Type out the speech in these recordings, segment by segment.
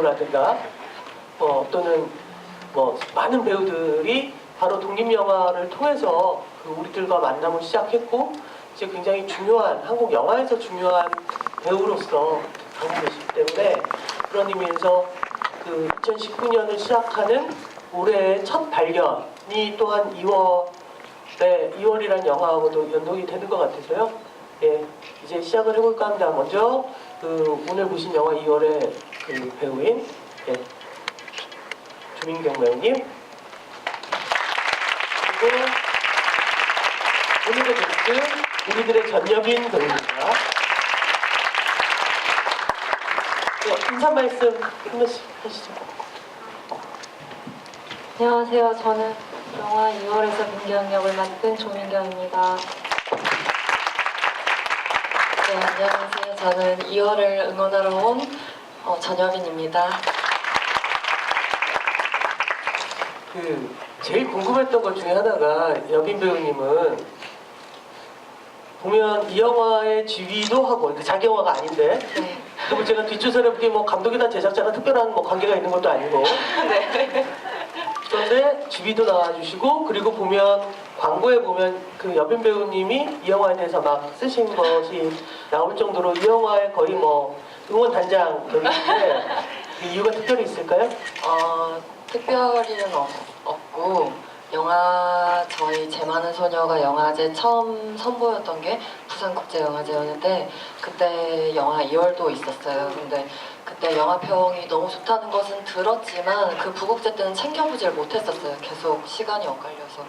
라든가 또는 많은 배우들이 바로 독립영화를 통해서 우리들과 만남을 시작했고 이제 굉장히 중요한 한국 영화에서 중요한 배우로서 가고 계시기 때문에 그런 의미에서 2019년을 시작하는 올해의 첫 발견이 또한 2월이라는 영화하고도 연동이 되는 것 같아서요. 예, 이제 시작을 해볼까 합니다. 먼저 오늘 보신 영화 2월의 배우인 조민경 배우님, 그리고 오늘의 게스트 우리들의 전여빈 배우입니다. 인사 말씀 한 번씩 하시죠. 안녕하세요. 저는 영화 2월에서 민경 역을 맡은 조민경입니다. 네, 안녕하세요. 저는 2월을 응원하러 온 전여빈입니다. 제일 궁금했던 것 중에 하나가 여빈 배우님은 보면 이 영화의 지휘도 하고 자기 영화가 아닌데 네. 그리고 제가 뒷조사를 보기 감독이나 제작자나 특별한 관계가 있는 것도 아니고 네. 그런데 지휘도 나와주시고 그리고 보면 광고에 보면 여빈 배우님이 이 영화에 대해서 막 쓰신 것이 나올 정도로 이 영화에 거의 응원 단장 격인데 이유가 특별히 있을까요? 특별히는 없고 저희 제 많은 소녀가 영화제 처음 선보였던 게 부산국제영화제였는데 그때 영화 2월도 있었어요. 근데 그때 영화평이 너무 좋다는 것은 들었지만 그 부국제 때는 챙겨보질 못했었어요. 계속 시간이 엇갈려서.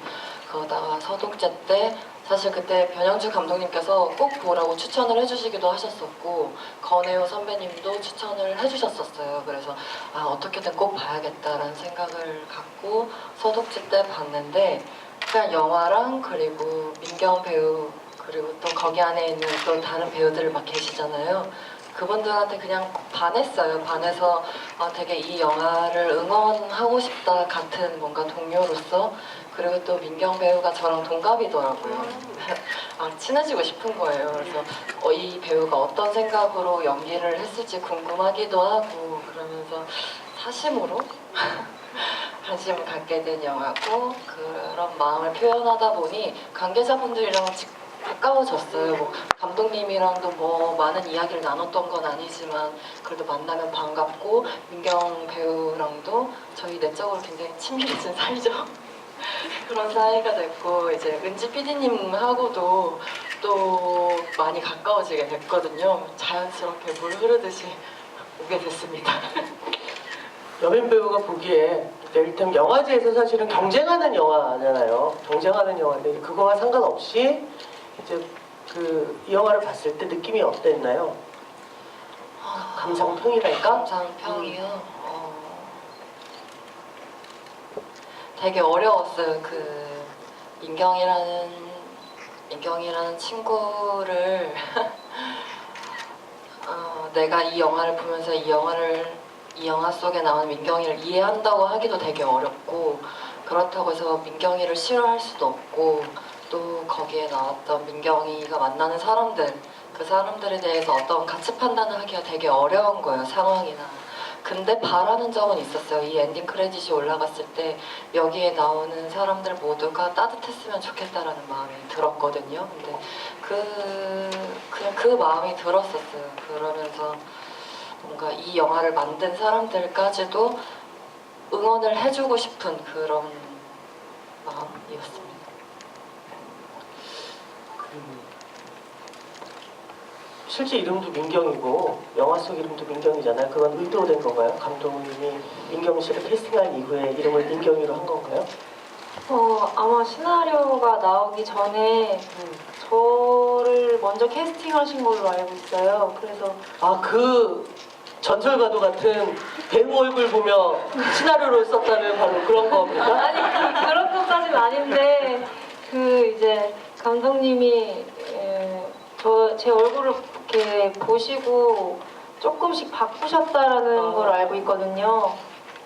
그러다가 서독제 때 사실 그때 변영주 감독님께서 꼭 보라고 추천을 해주시기도 하셨었고 건혜호 선배님도 추천을 해주셨었어요. 그래서 어떻게든 꼭 봐야겠다라는 생각을 갖고 서독제 때 봤는데 그냥 영화랑 그리고 민경 배우 그리고 또 거기 안에 있는 또 다른 배우들 막 계시잖아요. 그분들한테 그냥 반했어요. 반해서 되게 이 영화를 응원하고 싶다 같은 뭔가 동료로서 그리고 또 민경 배우가 저랑 동갑이더라고요. 친해지고 싶은 거예요. 그래서 이 배우가 어떤 생각으로 연기를 했을지 궁금하기도 하고 그러면서 사심으로 관심을 갖게 된 영화고 그런 마음을 표현하다 보니 관계자분들이랑 가까워졌어요. 감독님이랑도 많은 이야기를 나눴던 건 아니지만 그래도 만나면 반갑고 민경 배우랑도 저희 내적으로 굉장히 친밀해진 사이죠. 그런 사이가 됐고 이제 은지 PD님하고도 또 많이 가까워지게 됐거든요. 자연스럽게 물 흐르듯이 오게 됐습니다. 여빈 배우가 보기에 일단 영화제에서 사실은 경쟁하는 영화잖아요. 경쟁하는 영화인데 그거와 상관없이 이제 이 영화를 봤을 때 느낌이 어땠나요? 감상평이랄까? 감상평이요? 되게 어려웠어요. 민경이라는 친구를 내가 이 영화를 보면서 이 영화 속에 나오는 민경이를 이해한다고 하기도 되게 어렵고 그렇다고 해서 민경이를 싫어할 수도 없고 또 거기에 나왔던 민경이가 만나는 사람들 그 사람들에 대해서 어떤 가치 판단을 하기가 되게 어려운 거예요. 상황이나 근데 바라는 점은 있었어요. 이 엔딩 크레딧이 올라갔을 때 여기에 나오는 사람들 모두가 따뜻했으면 좋겠다라는 마음이 들었거든요. 근데 그냥 그 마음이 들었었어요. 그러면서 뭔가 이 영화를 만든 사람들까지도 응원을 해주고 싶은 그런 마음이었습니다. 실제 이름도 민경이고 영화 속 이름도 민경이잖아요. 그건 의도된 건가요? 감독님이 민경 씨를 캐스팅한 이후에 이름을 민경이로 한 건가요? 아마 시나리오가 나오기 전에 저를 먼저 캐스팅하신 걸로 알고 있어요. 그래서 전설과도 같은 배우 얼굴 보며 시나리오를 썼다는 바로 그런 겁니까? 아니 그런 것까지는 아닌데 이제 감독님이 제 얼굴을 이렇게 보시고 조금씩 바꾸셨다라는 걸 알고 있거든요.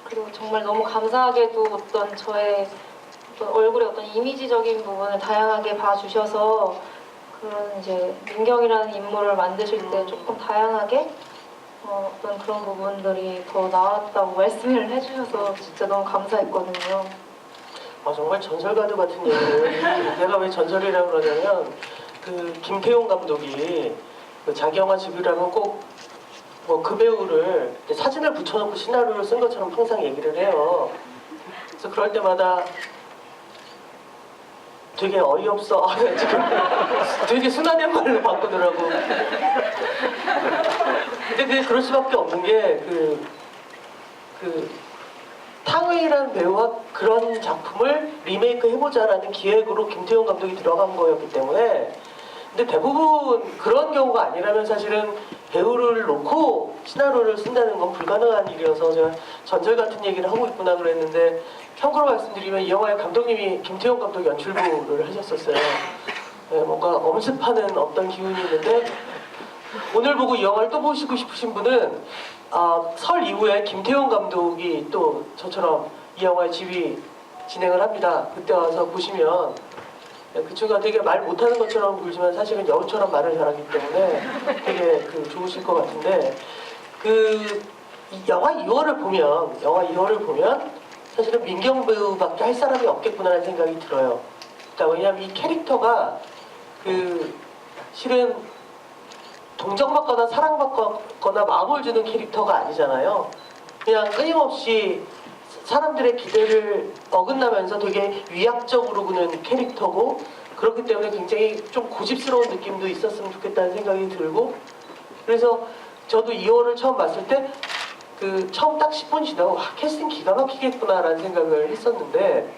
그리고 정말 너무 감사하게도 저의 얼굴의 이미지적인 부분을 다양하게 봐주셔서 그런 이제 민경이라는 인물을 만드실 때 조금 다양하게 어떤 그런 부분들이 더 나았다고 말씀을 해주셔서 진짜 너무 감사했거든요. 아 정말 전설가드 같은 얘기를 내가 왜 전설이라고 그러냐면 그 김태용 감독이 그 자기 영화 집이라면 꼭 뭐 그 배우를 사진을 붙여놓고 시나리오를 쓴 것처럼 항상 얘기를 해요. 그래서 그럴 때마다 되게 어이없어. 지금 되게 순화된 말로 바꾸더라고. 근데 그게 그럴 수밖에 없는 게 탕웨이라는 배우와 그런 작품을 리메이크 해보자라는 기획으로 김태용 감독이 들어간 거였기 때문에 근데 대부분 그런 경우가 아니라면 사실은 배우를 놓고 시나리오를 쓴다는 건 불가능한 일이어서 제가 전설 같은 얘기를 하고 있구나 그랬는데 참고로 말씀드리면 이 영화의 감독님이 김태용 감독 연출부를 하셨었어요. 네, 뭔가 엄습하는 어떤 기운이 있는데 오늘 보고 이 영화를 또 보시고 싶으신 분은 설 이후에 김태용 감독이 또 저처럼 이 영화의 지휘 진행을 합니다. 그때 와서 보시면 그 친구가 되게 말 못하는 것처럼 보이지만 사실은 여우처럼 말을 잘하기 때문에 되게 좋으실 것 같은데 이 영화 2화를 보면 사실은 민경 배우밖에 할 사람이 없겠구나라는 생각이 들어요. 그러니까 왜냐하면 이 캐릭터가 실은 동정받거나 사랑받거나 마음을 주는 캐릭터가 아니잖아요. 그냥 끊임없이 사람들의 기대를 어긋나면서 되게 위약적으로 구는 캐릭터고 그렇기 때문에 굉장히 좀 고집스러운 느낌도 있었으면 좋겠다는 생각이 들고 그래서 저도 2월을 처음 봤을 때 처음 딱 10분 지나고 캐스팅 기가 막히겠구나라는 생각을 했었는데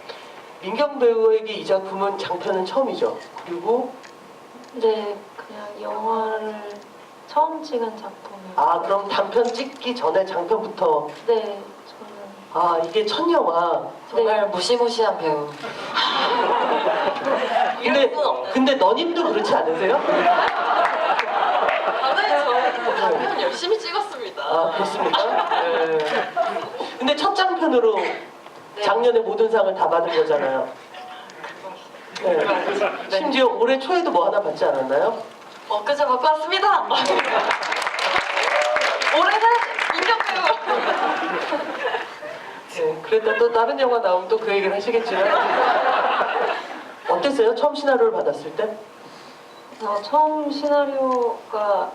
민경 배우에게 이 작품은 장편은 처음이죠. 그리고 네, 그냥 영화를 처음 찍은 작품이에요. 그럼 단편 찍기 전에 장편부터 네, 저는 이게 첫 영화. 정말 무시무시한 배우. 근데 너님도 그렇지 않으세요? 저는 장편 열심히 찍었습니다. 그렇습니까? 네. 근데 첫 장편으로 작년에 모든 상을 다 받은 거잖아요. 네. 심지어 올해 초에도 뭐 하나 받지 않았나요? 엊그제 받고 왔습니다. 올해는 민경 배우. 네. 그랬다 또 다른 영화 나오면 또 그 얘기를 하시겠지만 어땠어요? 처음 시나리오를 받았을 때? 처음 시나리오가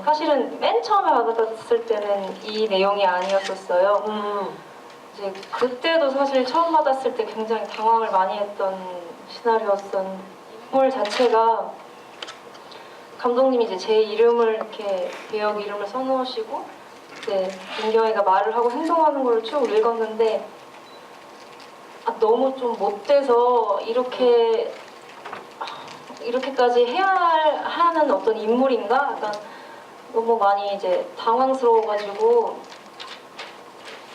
사실은 맨 처음에 받았을 때는 이 내용이 아니었었어요. 이제 그때도 사실 처음 받았을 때 굉장히 당황을 많이 했던 시나리오였던 인물 자체가 감독님이 이제 제 이름을 이렇게 배역 이름을 써놓으시고 이제 민경이가 말을 하고 행동하는 걸 쭉 읽었는데 너무 좀 못돼서 이렇게까지 해야 하는 어떤 인물인가? 약간 너무 많이 이제 당황스러워가지고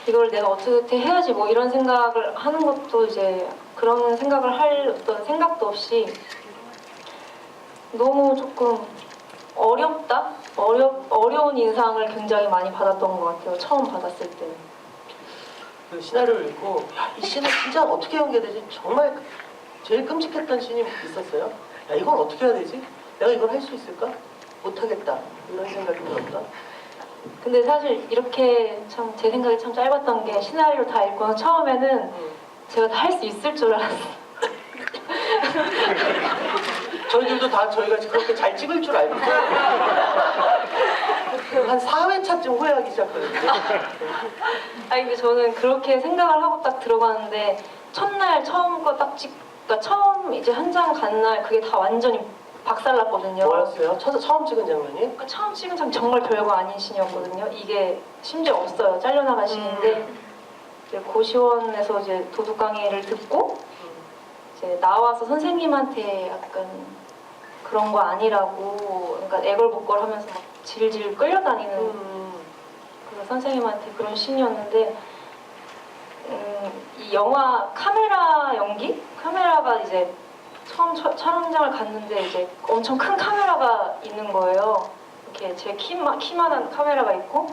이걸 내가 어떻게 해야지 뭐 이런 생각을 하는 것도 이제 그런 생각을 할 어떤 생각도 없이 너무 조금 어렵다? 어려운 인상을 굉장히 많이 받았던 것 같아요. 처음 받았을 때. 그 시나리오를 읽고 이 씬을 진짜 어떻게 연기되지? 정말 제일 끔찍했던 씬이 있었어요. 이걸 어떻게 해야 되지? 내가 이걸 할 수 있을까? 못하겠다. 이런 생각이 들었다. 근데 사실 이렇게 참 제 생각이 참 짧았던 게 시나리오 다 읽고는 처음에는 제가 다 할 수 있을 줄 알았어요. 저희들도 다 저희가 그렇게 잘 찍을 줄 알고 한 4회차쯤 후회하기 시작하거든요. 근데 저는 그렇게 생각을 하고 딱 들어가는데 첫날 처음 거 딱 그러니까 처음 이제 현장 간 날 그게 다 완전히 박살났거든요. 뭐였어요? 처음 찍은 장면이? 그러니까 처음 찍은 장 정말 별거 아닌 신이었거든요. 이게 심지어 없어요. 잘려나간 신인데 이제 고시원에서 이제 도둑 강의를 듣고 이제 나와서 선생님한테 약간 그런 거 아니라고 그러니까 애걸복걸하면서 막 질질 끌려다니는 그 선생님한테 그런 신이었는데 이 영화 카메라 연기? 카메라가 이제 처음 촬영장을 갔는데 이제 엄청 큰 카메라가 있는 거예요. 이렇게 제 키만한 카메라가 있고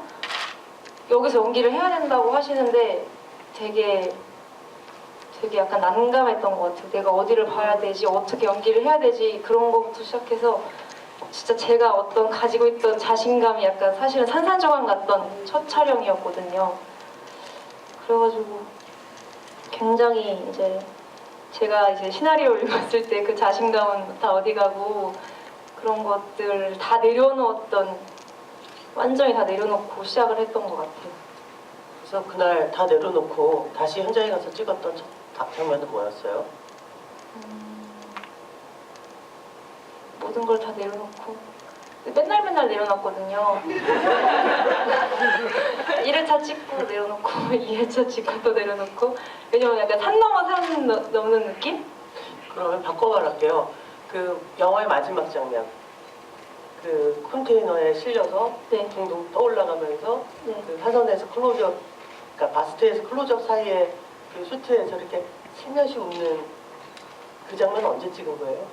여기서 연기를 해야 된다고 하시는데 되게 약간 난감했던 것 같아요. 내가 어디를 봐야 되지, 어떻게 연기를 해야 되지 그런 것부터 시작해서 진짜 제가 어떤 가지고 있던 자신감이 약간 사실은 산산조각 났던 첫 촬영이었거든요. 그래가지고 굉장히 이제 제가 이제 시나리오를 읽었을 때 그 자신감은 다 어디 가고 그런 것들 다 내려놓았던, 완전히 다 내려놓고 시작을 했던 것 같아요. 그래서 그날 다 내려놓고 다시 현장에 가서 찍었던 첫 장면은 뭐였어요? 모든 걸 다 내려놓고 맨날 내려놨거든요. 1회차 찍고 내려놓고 2회차 찍고 또 내려놓고. 왜냐면 약간 산 넘어 산 넘는 느낌? 그러면 바꿔 말할게요. 그 영화의 마지막 장면, 그 컨테이너에 실려서 네. 둥둥 떠올라가면서 네. 그 사선에서 클로즈업, 그러니까 바스트에서 클로즈업 사이에 그 슈트에서 이렇게 슬며시 웃는 그 장면 언제 찍은 거예요?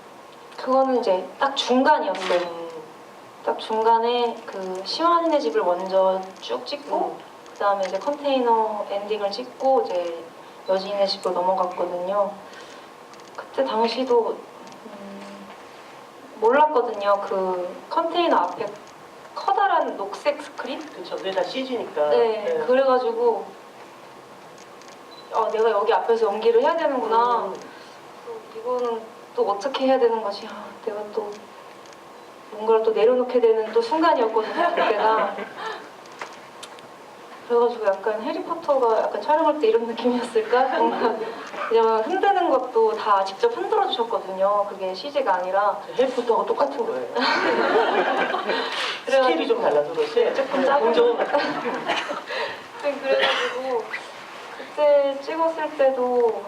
그거는 이제 딱 중간이었어요. 딱 중간에 그 시완이네 집을 먼저 쭉 찍고 그 다음에 이제 컨테이너 엔딩을 찍고 이제 여진이네 집으로 넘어갔거든요. 그때 당시도 몰랐거든요. 그 컨테이너 앞에 커다란 녹색 스크린? 그쵸, 그게 다 CG니까. 네, 그래가지고 내가 여기 앞에서 연기를 해야 되는구나. 또 이거는 또 어떻게 해야 되는 거지? 내가 또 뭔가를 또 내려놓게 되는 또 순간이었거든요, 그때가. 그래가지고 약간 해리포터가 약간 촬영할 때 이런 느낌이었을까? 뭔가 왜냐면 흔드는 것도 다 직접 흔들어 주셨거든요. 그게 CG가 아니라. 해리포터하고 똑같은 거예요. 그래가지고- 스케일이 좀 달라서 그렇지. 조금 작은 공정. 그래가지고 그때 찍었을 때도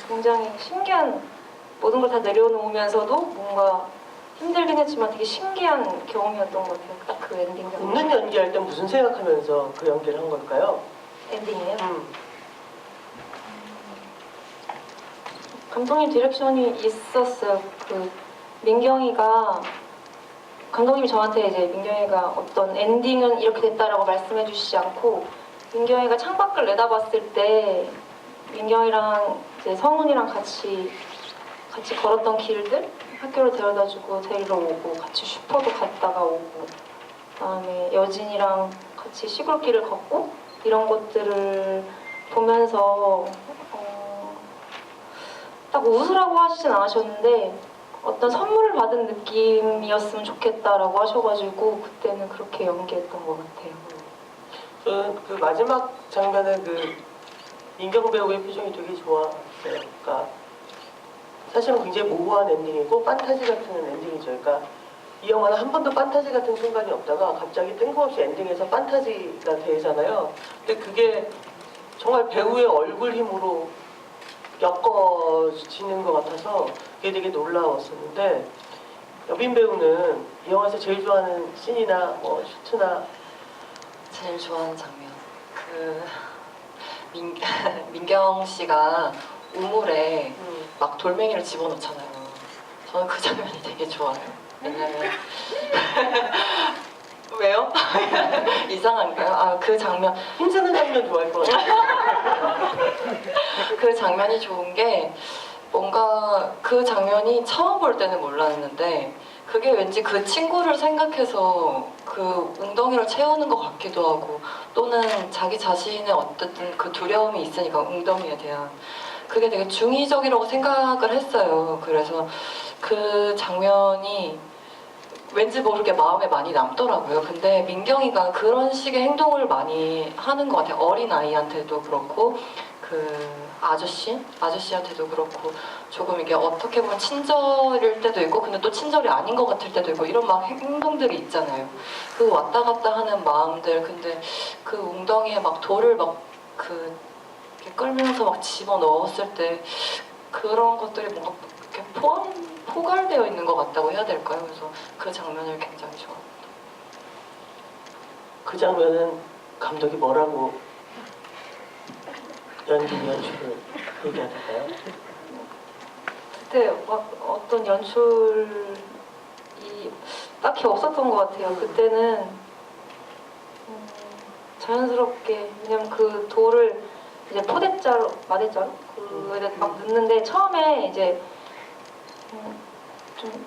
굉장히 신기한, 모든 걸 다 내려놓으면서도 뭔가 힘들긴 했지만 되게 신기한 경험이었던 것 같아요. 딱 그 엔딩 장면. 웃는 연기할 때 무슨 생각하면서 그 연기를 한 걸까요? 엔딩이에요. 감독님 디렉션이 있었어요. 그 민경이가, 감독님이 저한테 이제 민경이가 어떤 엔딩은 이렇게 됐다라고 말씀해 주시지 않고, 민경이가 창밖을 내다봤을 때 민경이랑 이제 성훈이랑 같이 걸었던 길들, 학교를 데려다주고 데리러 오고 같이 슈퍼도 갔다가 오고, 그다음에 여진이랑 같이 시골길을 걷고 이런 것들을 보면서 딱 웃으라고 하시진 않으셨는데 어떤 선물을 받은 느낌이었으면 좋겠다라고 하셔가지고 그때는 그렇게 연기했던 것 같아요. 저는 그 마지막 장면에 그 민경 배우의 표정이 되게 좋았어요. 그러니까 사실은 굉장히 모호한 엔딩이고 판타지 같은 엔딩이죠. 그러니까 이 영화는 한 번도 판타지 같은 순간이 없다가 갑자기 뜬금없이 엔딩에서 판타지가 되잖아요. 근데 그게 정말 배우의 얼굴 힘으로 엮어지는 것 같아서 그게 되게 놀라웠었는데, 여빈 배우는 이 영화에서 제일 좋아하는 씬이나 뭐 슈트나 제일 좋아하는 장면. 민경 씨가 우물에 막 돌멩이를 집어넣잖아요. 저는 그 장면이 되게 좋아요. 왜냐면 왜요? 이상한가요? 그 장면, 힘쓰는 장면 좋아할 것 같아요. 그 장면이 좋은 게 뭔가 그 장면이 처음 볼 때는 몰랐는데 그게 왠지 그 친구를 생각해서 그 웅덩이를 채우는 것 같기도 하고, 또는 자기 자신의 어쨌든 그 두려움이 있으니까 웅덩이에 대한 그게 되게 중의적이라고 생각을 했어요. 그래서 그 장면이 왠지 모르게 마음에 많이 남더라고요. 근데 민경이가 그런 식의 행동을 많이 하는 것 같아요. 어린 아이한테도 그렇고 그 아저씨한테도 그렇고, 조금 이게 어떻게 보면 친절일 때도 있고 근데 또 친절이 아닌 것 같을 때도 있고, 이런 막 행동들이 있잖아요. 그 왔다 갔다 하는 마음들. 근데 그 웅덩이에 막 돌을 막 이렇게 끌면서 막 집어 넣었을 때 그런 것들이 뭔가 이렇게 포괄되어 있는 것 같다고 해야 될까요? 그래서 그 장면을 굉장히 좋아합니다. 그 장면은 감독이 뭐라고 연출을 얘기하던가요? 그때 막 어떤 연출이 딱히 없었던 것 같아요. 그때는 자연스럽게, 왜냐면 그 돌을 이제 포대자루, 마대자루 그에 막 넣는데 처음에 이제 좀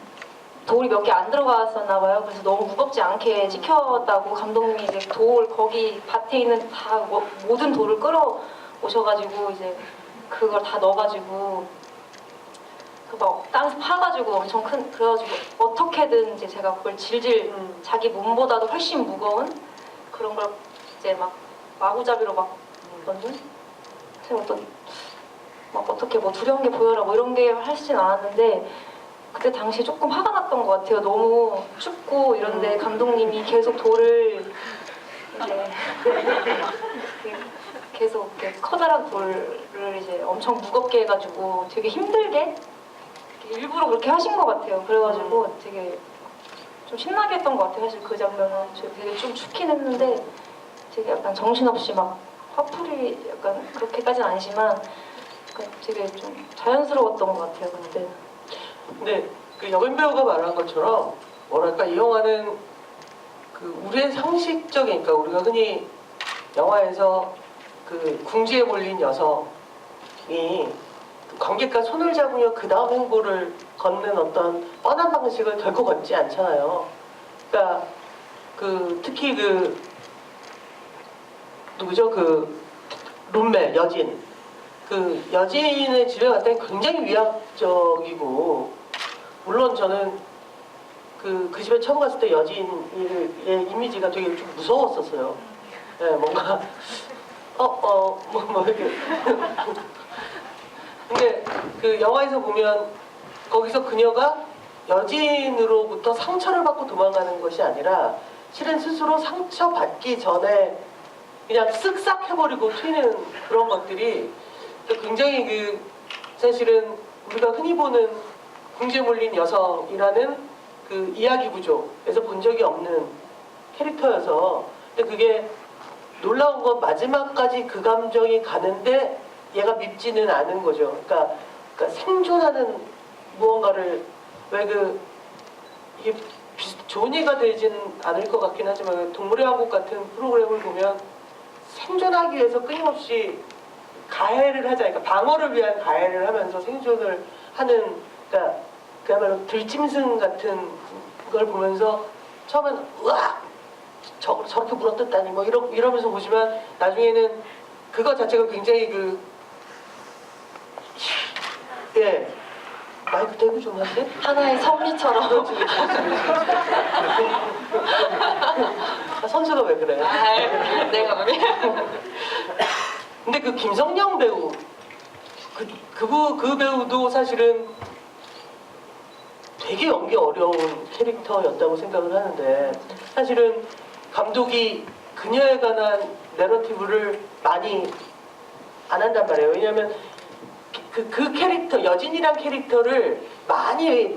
돌이 몇 개 안 들어갔었나 봐요. 그래서 너무 무겁지 않게 찍혔다고 감독님이 이제 돌 거기 밭에 있는 다 모든 돌을 끌어 오셔가지고 이제 그걸 다 넣어가지고 그 막 땅에서 파가지고 엄청 큰 그래가지고 어떻게든 이제 제가 그걸 질질 자기 몸보다도 훨씬 무거운 그런 걸 이제 막 마구잡이로 막 넣는 어떤 막 어떻게 뭐 두려운 게 보여라 뭐 이런 게 하시진 않았는데 그때 당시 조금 화가 났던 것 같아요. 너무 춥고 이런데 감독님이 계속 돌을 이제 계속 이렇게 커다란 돌을 이제 엄청 무겁게 해가지고 되게 힘들게 일부러 그렇게 하신 것 같아요. 그래가지고 되게 좀 신나게 했던 것 같아요. 사실 그 장면은 저 되게 좀 춥긴 했는데 되게 약간 정신없이 막 화풀이 약간 그렇게까지는 아니지만 되게 좀 자연스러웠던 것 같아요. 근데 그 여빈 배우가 말한 것처럼 뭐랄까 이 영화는 그 우리의 상식적인 그러니까 우리가 흔히 영화에서 그 궁지에 몰린 여성이 관객과 손을 잡으며 그 다음 행보를 걷는 어떤 뻔한 방식을 결코 걷지 않잖아요. 그러니까 그 특히 그 누구죠 그 룸메 여진 그 여진의 집에 갔을 때 굉장히 위압적이고 물론 저는 그 집에 처음 갔을 때 여진의 이미지가 되게 좀 무서웠었어요. 네, 뭔가 뭐 이렇게 근데 그 영화에서 보면 거기서 그녀가 여진으로부터 상처를 받고 도망가는 것이 아니라 실은 스스로 상처받기 전에 그냥 쓱싹 해버리고 튀는 그런 것들이 굉장히 그 사실은 우리가 흔히 보는 궁지에 몰린 여성이라는 그 이야기 구조에서 본 적이 없는 캐릭터여서 근데 그게 놀라운 건 마지막까지 그 감정이 가는데 얘가 밉지는 않은 거죠. 그러니까 생존하는 무언가를 이게 존예가 되지는 않을 것 같긴 하지만 동물의 왕국 같은 프로그램을 보면 생존하기 위해서 끊임없이 가해를 하자, 그러니까 방어를 위한 가해를 하면서 생존을 하는, 그러니까 그야말로 들짐승 같은 걸 보면서 처음엔 으악 저렇게 물어뜯다니 뭐 이러면서 보지만 나중에는 그거 자체가 굉장히 예 마이크 대고 좀 하세요. 하나의 섭리처럼. 선수가 왜 그래? 내가 왜? 근데 그 김성령 배우 그 배우도 사실은 되게 연기 어려운 캐릭터였다고 생각을 하는데 사실은 감독이 그녀에 관한 내러티브를 많이 안 한단 말이에요. 왜냐하면 그 캐릭터 여진이란 캐릭터를 많이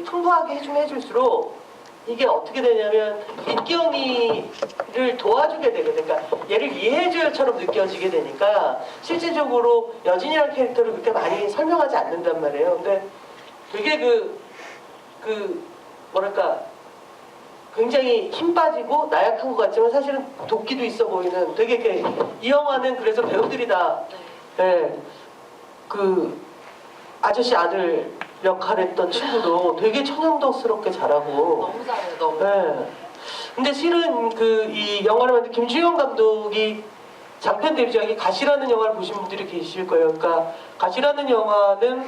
풍부하게 해줄수록 이게 어떻게 되냐면 민경이를 도와주게 되거든요. 그러니까 얘를 이해해줘요처럼 느껴지게 되니까 실질적으로 여진이란 캐릭터를 그렇게 많이 설명하지 않는단 말이에요. 근데 되게 뭐랄까 굉장히 힘 빠지고 나약한 것 같지만 사실은 도끼도 있어 보이는 되게 이 영화는 그래서 배우들이 다 그 아저씨 아들 역할했던 친구도 되게 천연덕스럽게 잘하고 너무 잘해요, 너무. 네. 근데 실은 이 영화를 만든 김주영 감독이 장편 데뷔작이 가시라는 영화를 보신 분들이 계실 거예요. 그러니까 가시라는 영화는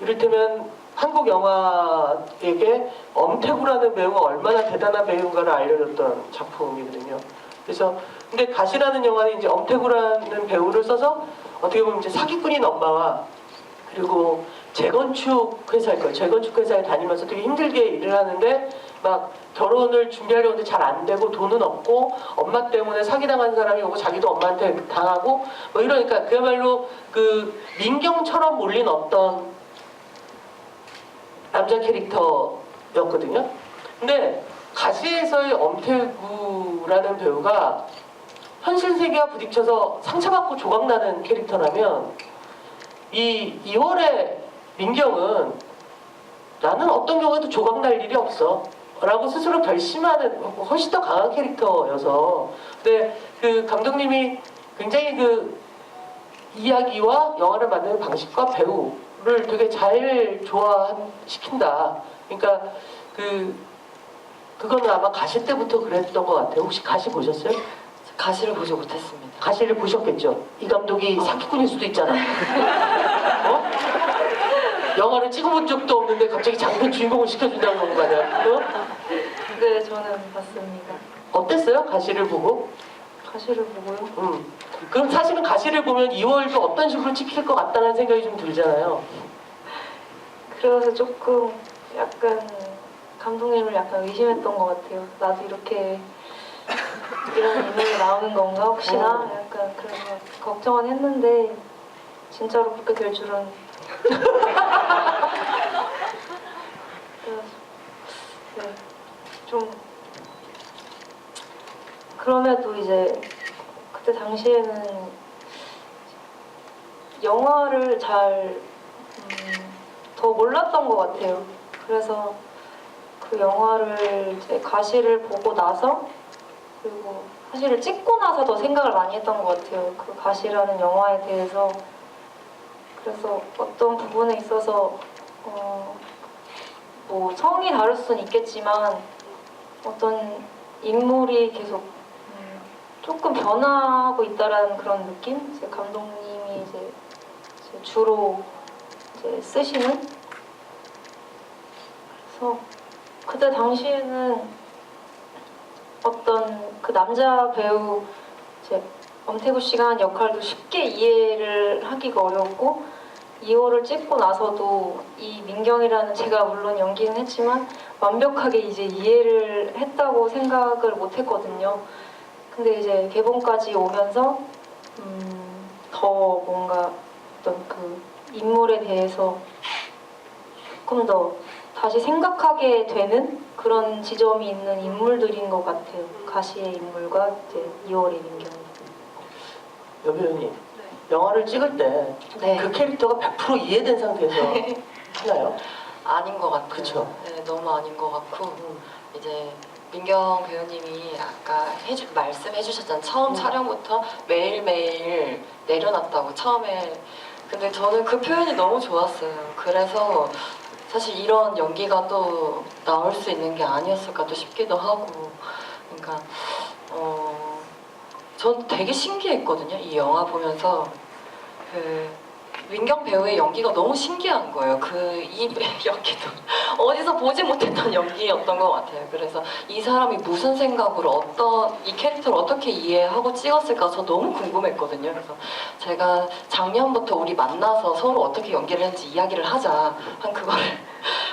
이를테면 한국 영화에게 엄태구라는 배우가 얼마나 대단한 배우인가를 알려줬던 작품이거든요. 그래서 근데 가시라는 영화는 이제 엄태구라는 배우를 써서 어떻게 보면 이제 사기꾼인 엄마와 그리고 재건축 회사일 거예요. 재건축 회사에 다니면서 되게 힘들게 일을 하는데 막 결혼을 준비하려고 하는데 잘 안 되고 돈은 없고 엄마 때문에 사기당한 사람이 오고 자기도 엄마한테 당하고 뭐 이러니까 그야말로 그 민경처럼 몰린 어떤 남자 캐릭터였거든요. 근데 가시에서의 엄태구라는 배우가 현실 세계와 부딪혀서 상처받고 조각나는 캐릭터라면 이 2월의 민경은 나는 어떤 경우에도 조각날 일이 없어 라고 스스로 결심하는 훨씬 더 강한 캐릭터여서 근데 그 감독님이 굉장히 그 이야기와 영화를 만드는 방식과 배우를 되게 잘 조화시킨다. 그러니까 그거는 아마 가실 때부터 그랬던 것 같아요. 혹시 가시 보셨어요? 가시를 보지 못했습니다. 가시를 보셨겠죠? 이 감독이 사기꾼일 수도 있잖아. 어? 영화를 찍어본 적도 없는데 갑자기 장편 주인공을 시켜준다는 거 마냥. 어? 네, 저는 봤습니다. 어땠어요? 가시를 보고? 가시를 보고요. 그럼 사실은 가시를 보면 2월도 어떤 식으로 찍힐 것 같다는 생각이 좀 들잖아요. 그래서 조금 약간 감독님을 약간 의심했던 것 같아요. 나도 이렇게 이런 인물이 나오는 건가 혹시나 약간 그래서 걱정은 했는데 진짜로 그렇게 될 줄은. 그래서 네, 좀 그럼에도 이제 그때 당시에는 영화를 잘 더 몰랐던 것 같아요. 그래서 그 영화를 이제 가시를 보고 나서 그리고 사실을 찍고 나서 더 생각을 많이 했던 것 같아요. 그 가시라는 영화에 대해서. 그래서 어떤 부분에 있어서 뭐 성이 다를 수는 있겠지만 어떤 인물이 계속 조금 변화하고 있다라는 그런 느낌? 이제 감독님이 이제 주로 이제 쓰시는. 그래서 그때 당시에는 어떤 그 남자 배우 이제 엄태구 씨가 한 역할도 쉽게 이해를 하기가 어려웠고 2호를 찍고 나서도 이 민경이라는 제가 물론 연기는 했지만 완벽하게 이제 이해를 했다고 생각을 못 했거든요. 근데 이제 개봉까지 오면서 더 뭔가 어떤 그 인물에 대해서 조금 더 다시 생각하게 되는 그런 지점이 있는 인물들인 것 같아요. 가시의 인물과 이제 2월의 민경. 여배우님, 영화를 찍을 때 그 네. 캐릭터가 100% 이해된 상태에서 하나요? 아닌 것 같아요. 그쵸. 네, 너무 아닌 것 같고 이제 민경 배우님이 아까 말씀해 주셨잖아요. 처음 촬영부터 매일매일 내려놨다고 처음에. 근데 저는 그 표현이 너무 좋았어요. 그래서 사실 이런 연기가 또 나올 수 있는 게 아니었을까 또 싶기도 하고. 그러니까 전 되게 신기했거든요. 이 영화 보면서 그 민경 배우의 연기가 너무 신기한 거예요. 이 연기도 어디서 보지 못했던 연기였던 것 같아요. 그래서 이 사람이 무슨 생각으로 이 캐릭터를 어떻게 이해하고 찍었을까 저 너무 궁금했거든요. 그래서 제가 작년부터 우리 만나서 서로 어떻게 연기를 했는지 이야기를 하자 그거를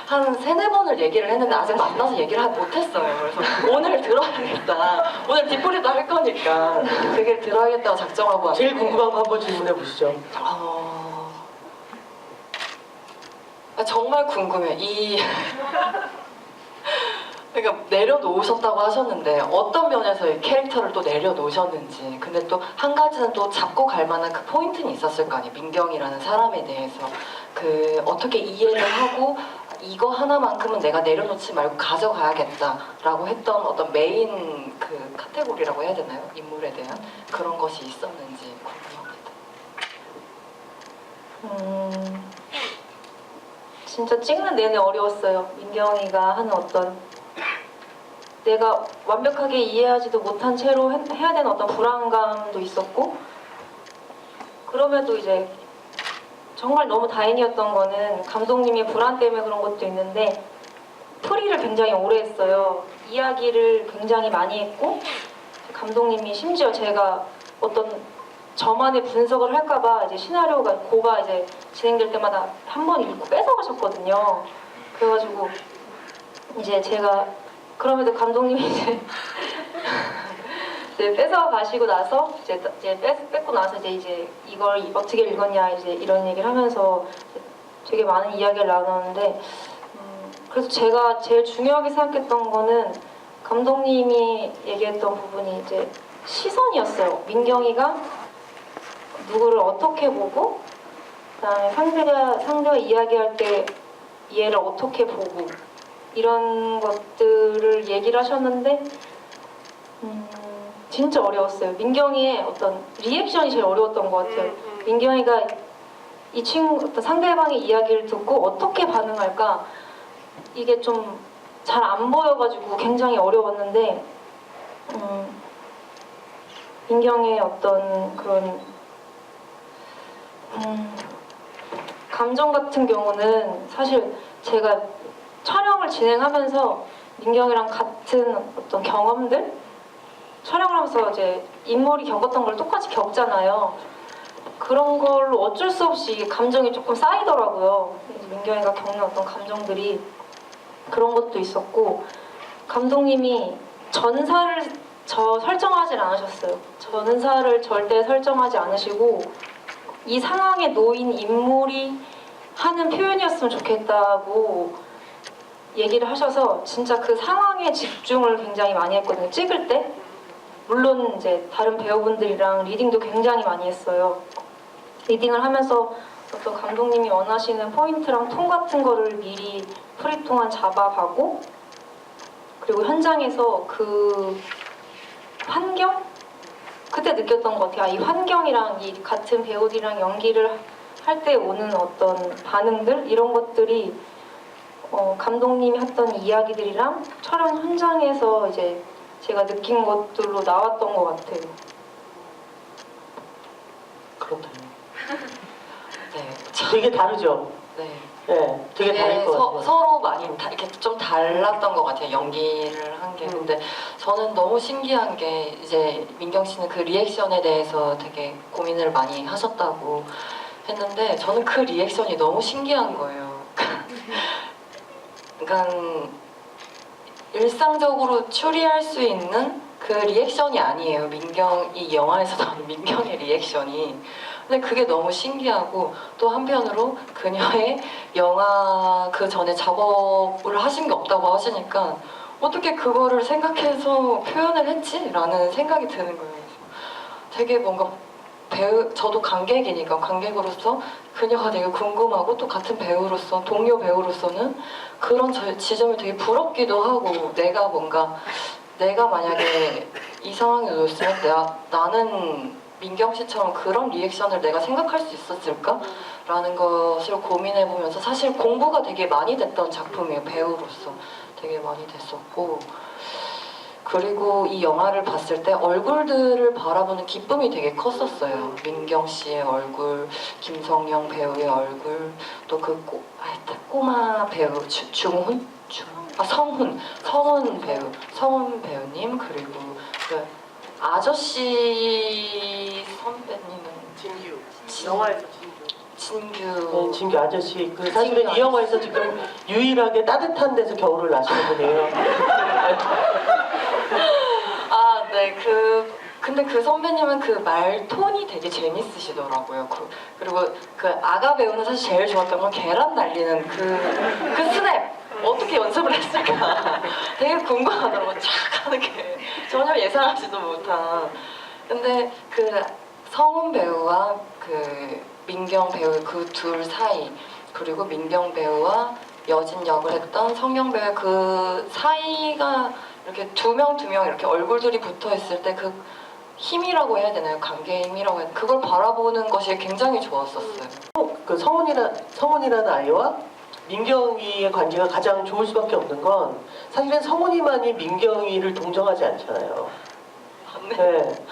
한 3-4번을 얘기를 했는데 아직 만나서 얘기를 못했어요. 그래서 오늘 들어야겠다. 오늘 뒷풀이도 할 거니까 그게 들어야겠다고 작정하고 왔는데 제일 궁금한 거 한번 질문해 보시죠. 정말 궁금해요. 그러니까 내려놓으셨다고 하셨는데 어떤 면에서 이 캐릭터를 또 내려놓으셨는지. 근데 또 한 가지는 또 잡고 갈 만한 그 포인트는 있었을 거 아니에요. 민경이라는 사람에 대해서 어떻게 이해를 하고 이거 하나만큼은 내가 내려놓지 말고 가져가야겠다라고 했던 어떤 메인 그 카테고리라고 해야 되나요? 인물에 대한 그런 것이 있었는지 궁금합니다. 진짜 찍는 내내 어려웠어요. 민경이가 하는 어떤 내가 완벽하게 이해하지도 못한 채로 해야 되는 어떤 불안감도 있었고 그럼에도 이제 정말 너무 다행이었던 거는 감독님의 불안 때문에 그런 것도 있는데 풀이를 굉장히 오래 했어요. 이야기를 굉장히 많이 했고 감독님이 심지어 제가 어떤 저만의 분석을 할까봐 이제 시나리오가 고가 이제 진행될 때마다 한 번 읽고 뺏어가셨거든요. 그래가지고 이제 제가 그럼에도 감독님이 이제 뺏어가시고 나서 이제 뺏고 나서 이제 이걸 어떻게 읽었냐 이제 이런 얘기를 하면서 되게 많은 이야기를 나눴는데 그래서 제가 제일 중요하게 생각했던 거는 감독님이 얘기했던 부분이 이제 시선이었어요. 민경이가 누구를 어떻게 보고 그다음에 상대가 이야기할 때 얘를 어떻게 보고 이런 것들을 얘기를 하셨는데 진짜 어려웠어요. 민경이의 어떤 리액션이 제일 어려웠던 것 같아요. 민경이가 어떤 상대방의 이야기를 듣고 어떻게 반응할까 이게 좀 잘 안 보여가지고 굉장히 어려웠는데 민경의 어떤 그런 감정 같은 경우는 사실 제가 촬영을 진행하면서 민경이랑 같은 어떤 경험들 촬영을 하면서 이제 인물이 겪었던 걸 똑같이 겪잖아요. 그런 걸로 어쩔 수 없이 이게 감정이 조금 쌓이더라고요. 민경이가 겪는 어떤 감정들이 그런 것도 있었고 감독님이 전사를 설정하진 않으셨어요. 전사를 절대 설정하지 않으시고 이 상황에 놓인 인물이 하는 표현이었으면 좋겠다고 얘기를 하셔서 진짜 그 상황에 집중을 굉장히 많이 했거든요. 찍을 때 물론 이제 다른 배우분들이랑 리딩도 굉장히 많이 했어요. 리딩을 하면서 어떤 감독님이 원하시는 포인트랑 톤 같은 거를 미리 프리 동안 잡아가고 그리고 현장에서 그 환경? 그때 느꼈던 것 같아요. 이 환경이랑 이 같은 배우들이랑 연기를 할 때 오는 어떤 반응들 이런 것들이 감독님이 했던 이야기들이랑 촬영 현장에서 이제 제가 느낀 것들로 나왔던 것 같아요. 그렇다요. 네. 되게 다르죠. 네. 네, 되게 다를 것 같아요. 서로 많이 이렇게 좀 달랐던 것 같아요. 연기를 한 게. 근데 저는 너무 신기한 게 이제 민경 씨는 그 리액션에 대해서 되게 고민을 많이 하셨다고 했는데 저는 그 리액션이 너무 신기한 거예요. 그러니까 일상적으로 추리할 수 있는 그 리액션이 아니에요. 이 영화에서 나오는 민경의 리액션이. 근데 그게 너무 신기하고 또 한편으로 그녀의 영화 그 전에 작업을 하신 게 없다고 하시니까 어떻게 그거를 생각해서 표현을 했지? 라는 생각이 드는 거예요. 되게 뭔가 저도 관객이니까 관객으로서 그녀가 되게 궁금하고 또 같은 배우로서 동료 배우로서는 그런 지점이 되게 부럽기도 하고 내가 만약에 이 상황에 놓였으면 나는 민경 씨처럼 그런 리액션을 내가 생각할 수 있었을까? 라는 것을 고민해보면서 사실 공부가 되게 많이 됐던 작품이에요. 배우로서 되게 많이 됐었고 그리고 이 영화를 봤을 때 얼굴들을 바라보는 기쁨이 되게 컸었어요. 민경 씨의 얼굴, 김성령 배우의 얼굴, 또 그 꼬마 배우 성훈 배우님 그리고 그 아저씨 선배님은 영화에서 진규 진규 아저씨. 사실은 이 영화에서 지금 유일하게 따뜻한 데서 겨울을 나시는 분이에요. 네, 근데 그 선배님은 그 말 톤이 되게 재밌으시더라고요. 그리고 그 아가 배우는 사실 제일 좋았던 건 계란 날리는 그 스냅! 어떻게 연습을 했을까? 되게 궁금하더라고요. 쫙 하는 게. 전혀 예상하지도 못한. 근데 그 성훈 배우와 그 민경 배우 그 둘 사이, 그리고 민경 배우와 여진 역을 했던 성령 배우 그 사이가 이렇게 두 명 이렇게 얼굴들이 붙어 있을 때 그 힘이라고 해야 되나요? 관계의 힘이라고 해야 되나요? 그걸 바라보는 것이 굉장히 좋았었어요. 그 성훈이라는 아이와 민경이의 관계가 가장 좋을 수밖에 없는 건 사실은 성훈이만이 민경이를 동정하지 않잖아요. 네.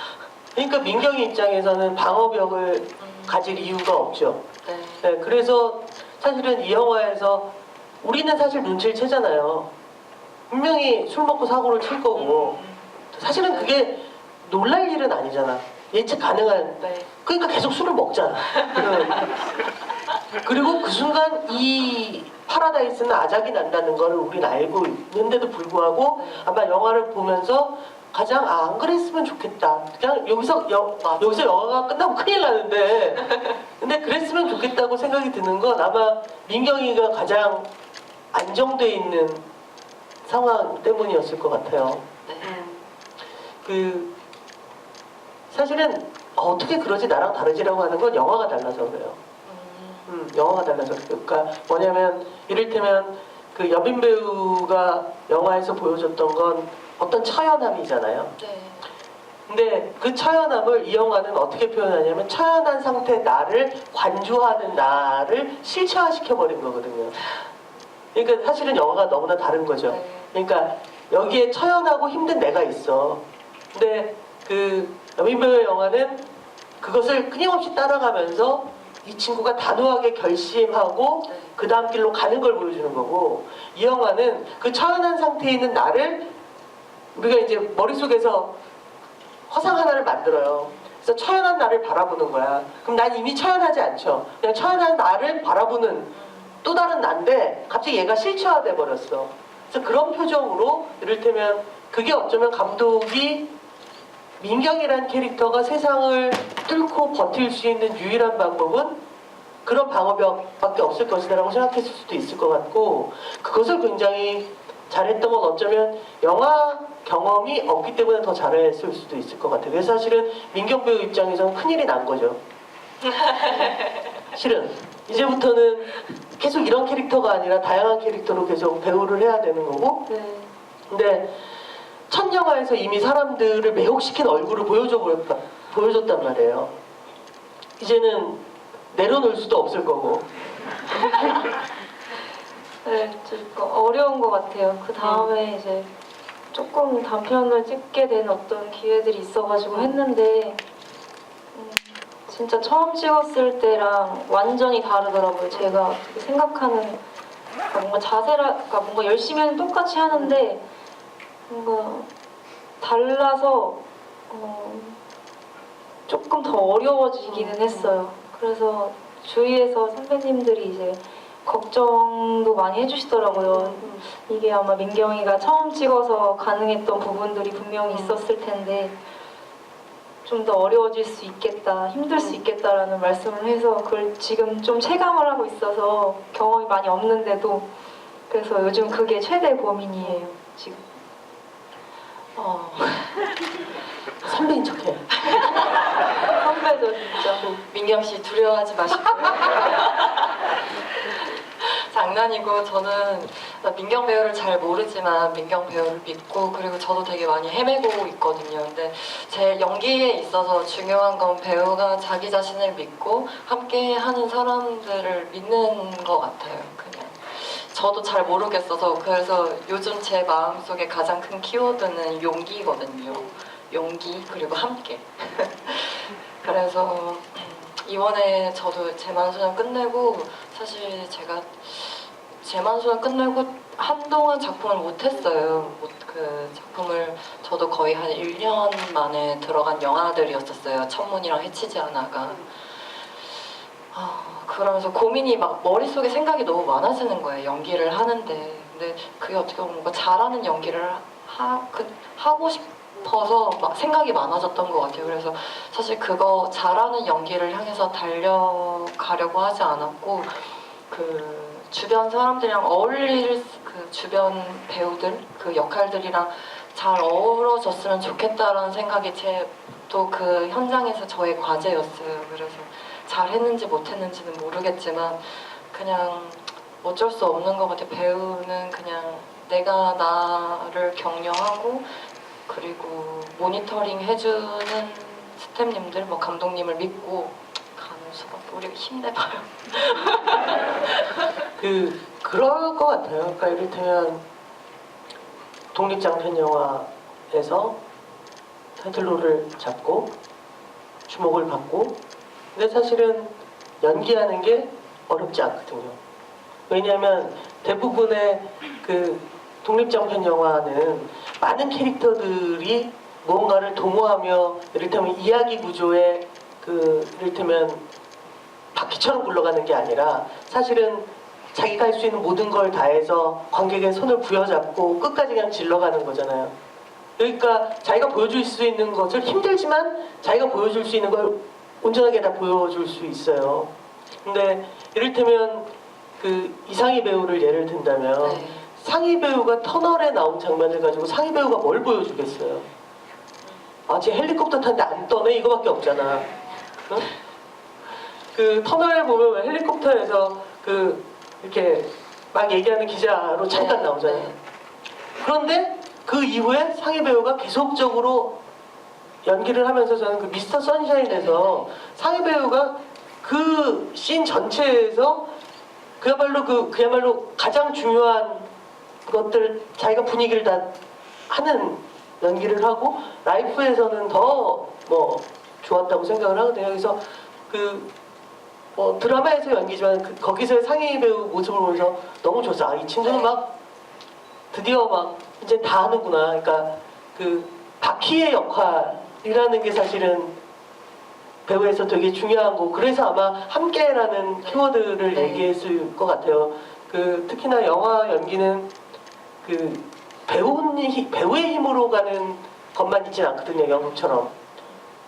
그러니까 민경이 입장에서는 방어벽을 가질 이유가 없죠. 네. 네, 그래서 사실은 이 영화에서 우리는 사실 눈치를 채잖아요. 분명히 술 먹고 사고를 칠 거고 사실은 그게 놀랄 일은 아니잖아. 예측 가능한. 네. 그러니까 계속 술을 먹잖아. 그리고 그 순간 이 파라다이스는 아작이 난다는 걸 우린 알고 있는데도 불구하고 아마 영화를 보면서 가장 안 그랬으면 좋겠다. 그냥 여기서 영화가 끝나면 큰일 나는데 근데 그랬으면 좋겠다고 생각이 드는 건 아마 민경이가 가장 안정돼 있는 상황 때문이었을 것 같아요. 그 사실은 어떻게 그러지 나랑 다르지라고 하는 건 영화가 달라서 그래요. 영화가 달라서 그래요. 그러니까 뭐냐면 이를테면 그 여빈 배우가 영화에서 보여줬던 건 어떤 처연함이잖아요. 네. 근데 그 처연함을 이 영화는 어떻게 표현하냐면 처연한 상태 나를 관조하는 나를 실체화시켜버린 거거든요. 그러니까 사실은 영화가 너무나 다른 거죠. 네. 그러니까 여기에 처연하고 힘든 내가 있어. 근데 그 여민배우의 영화는 그것을 끊임없이 따라가면서 이 친구가 단호하게 결심하고 네. 그 다음 길로 가는 걸 보여주는 거고, 이 영화는 그 처연한 상태에 있는 나를 우리가 이제 머릿속에서 허상 하나를 만들어요. 그래서 처연한 나를 바라보는 거야. 그럼 난 이미 처연하지 않죠. 그냥 처연한 나를 바라보는 또 다른 난데 갑자기 얘가 실체화돼 버렸어. 그래서 그런 표정으로, 이를테면 그게 어쩌면 감독이 민경이라는 캐릭터가 세상을 뚫고 버틸 수 있는 유일한 방법은 그런 방어벽밖에 없을 것이다라고 생각했을 수도 있을 것 같고, 그것을 굉장히 잘했던 건 어쩌면 영화 경험이 없기 때문에 더 잘했을 수도 있을 것 같아요. 그래서 사실은 민경 배우 입장에서는 큰일이 난 거죠. 실은 이제부터는 계속 이런 캐릭터가 아니라 다양한 캐릭터로 계속 배우를 해야 되는 거고, 네. 근데 첫 영화에서 이미 사람들을 매혹시킨 얼굴을 보여줬단 말이에요. 이제는 내려놓을 수도 없을 거고. 네, 좀 어려운 것 같아요. 그 다음에 이제 조금 단편을 찍게 된 어떤 기회들이 있어가지고 했는데 진짜 처음 찍었을 때랑 완전히 다르더라고요. 제가 어떻게 생각하는 뭔가 자세가 뭔가 열심히 하는 똑같이 하는데 뭔가 달라서 조금 더 어려워지기는 했어요. 그래서 주위에서 선배님들이 이제 걱정도 많이 해주시더라고요. 이게 아마 민경이가 처음 찍어서 가능했던 부분들이 분명히 있었을 텐데 좀 더 어려워질 수 있겠다, 힘들 수 있겠다라는 말씀을 해서 그걸 지금 좀 체감을 하고 있어서 경험이 많이 없는데도 그래서 요즘 그게 최대 고민이에요, 지금. 선배인 척해. 선배죠, 진짜. 민경 씨 두려워하지 마시고요. 장난이고, 저는 민경 배우를 잘 모르지만 민경 배우를 믿고, 그리고 저도 되게 많이 헤매고 있거든요. 근데 제 연기에 있어서 중요한 건 배우가 자기 자신을 믿고 함께 하는 사람들을 믿는 것 같아요. 그냥 저도 잘 모르겠어서. 그래서 요즘 제 마음속에 가장 큰 키워드는 용기거든요. 용기, 그리고 함께. 그래서 이번에 저도 제만소년 끝내고, 사실 제가 제만소년 끝내고 한동안 작품을 못했어요. 그 작품을 저도 거의 한 1년 만에 들어간 영화들이었었어요. 천문이랑 해치지 않아가. 그러면서 고민이 막 머릿속에 생각이 너무 많아지는 거예요. 연기를 하는데. 근데 그게 어떻게 보면 뭔가 잘하는 연기를 하고 싶어서 막 생각이 많아졌던 것 같아요. 그래서 사실 그거 잘하는 연기를 향해서 달려가려고 하지 않았고, 그 주변 사람들이랑 어울릴 그 주변 배우들 그 역할들이랑 잘 어우러졌으면 좋겠다라는 생각이 또 그 현장에서 저의 과제였어요. 그래서 잘했는지 못했는지는 모르겠지만 그냥 어쩔 수 없는 것 같아요. 배우는 그냥 내가 나를 격려하고, 그리고 모니터링 해주는 스태프님들, 뭐 감독님을 믿고 가는 수밖에. 우리 힘내봐요. 그럴 것 같아요. 그러니까 이를테면 독립장편 영화에서 타이틀로를 잡고 주목을 받고, 근데 사실은 연기하는 게 어렵지 않거든요. 왜냐하면 대부분의 그 독립장편 영화는 많은 캐릭터들이 무언가를 도모하며, 이를테면 이야기 구조에 이를테면 바퀴처럼 굴러가는 게 아니라 사실은 자기가 할 수 있는 모든 걸 다해서 관객의 손을 부여잡고 끝까지 그냥 질러가는 거잖아요. 그러니까 자기가 보여줄 수 있는 것을 힘들지만 자기가 보여줄 수 있는 걸 온전하게 다 보여줄 수 있어요. 근데 이를테면 그 이상희 배우를 예를 든다면 네. 상희 배우가 터널에 나온 장면을 가지고 상희 배우가 뭘 보여주겠어요? 쟤 헬리콥터 타는데 안 떠네? 이거밖에 없잖아. 응? 그 터널에 보면 왜 헬리콥터에서 이렇게 막 얘기하는 기자로 잠깐 나오잖아요. 네. 그런데 그 이후에 상희 배우가 계속적으로 연기를 하면서 저는 그 미스터 선샤인에서 상희 배우가 그 씬 전체에서 그야말로 가장 중요한 것들 자기가 분위기를 다 하는 연기를 하고 라이프에서는 더 뭐 좋았다고 생각을 하거든요. 그래서 뭐 드라마에서 연기지만 거기서의 상위 배우 모습을 보면서 너무 좋았어. 아, 이 친구는 막 드디어 막 이제 다 하는구나. 그러니까 바퀴의 역할이라는 게 사실은 배우에서 되게 중요한 거. 그래서 아마 함께라는 키워드를 네. 얘기했을 것 같아요. 특히나 영화 연기는 배우의 힘으로 가는 것만 있진 않거든요. 연극처럼.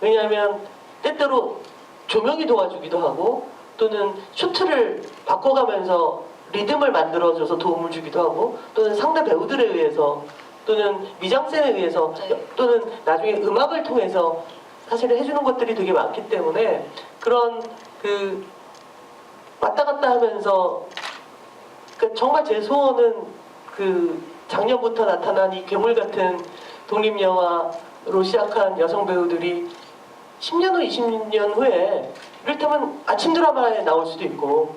왜냐하면 때때로 조명이 도와주기도 하고 또는 쇼트를 바꿔가면서 리듬을 만들어줘서 도움을 주기도 하고 또는 상대 배우들에 의해서 또는 미장센에 의해서 네. 또는 나중에 음악을 통해서 사실 해주는 것들이 되게 많기 때문에 그런 왔다 갔다 하면서 정말 제 소원은 작년부터 나타난 이 괴물 같은 독립영화로 시작한 여성 배우들이 10년 후, 20년 후에 이를테면 아침 드라마에 나올 수도 있고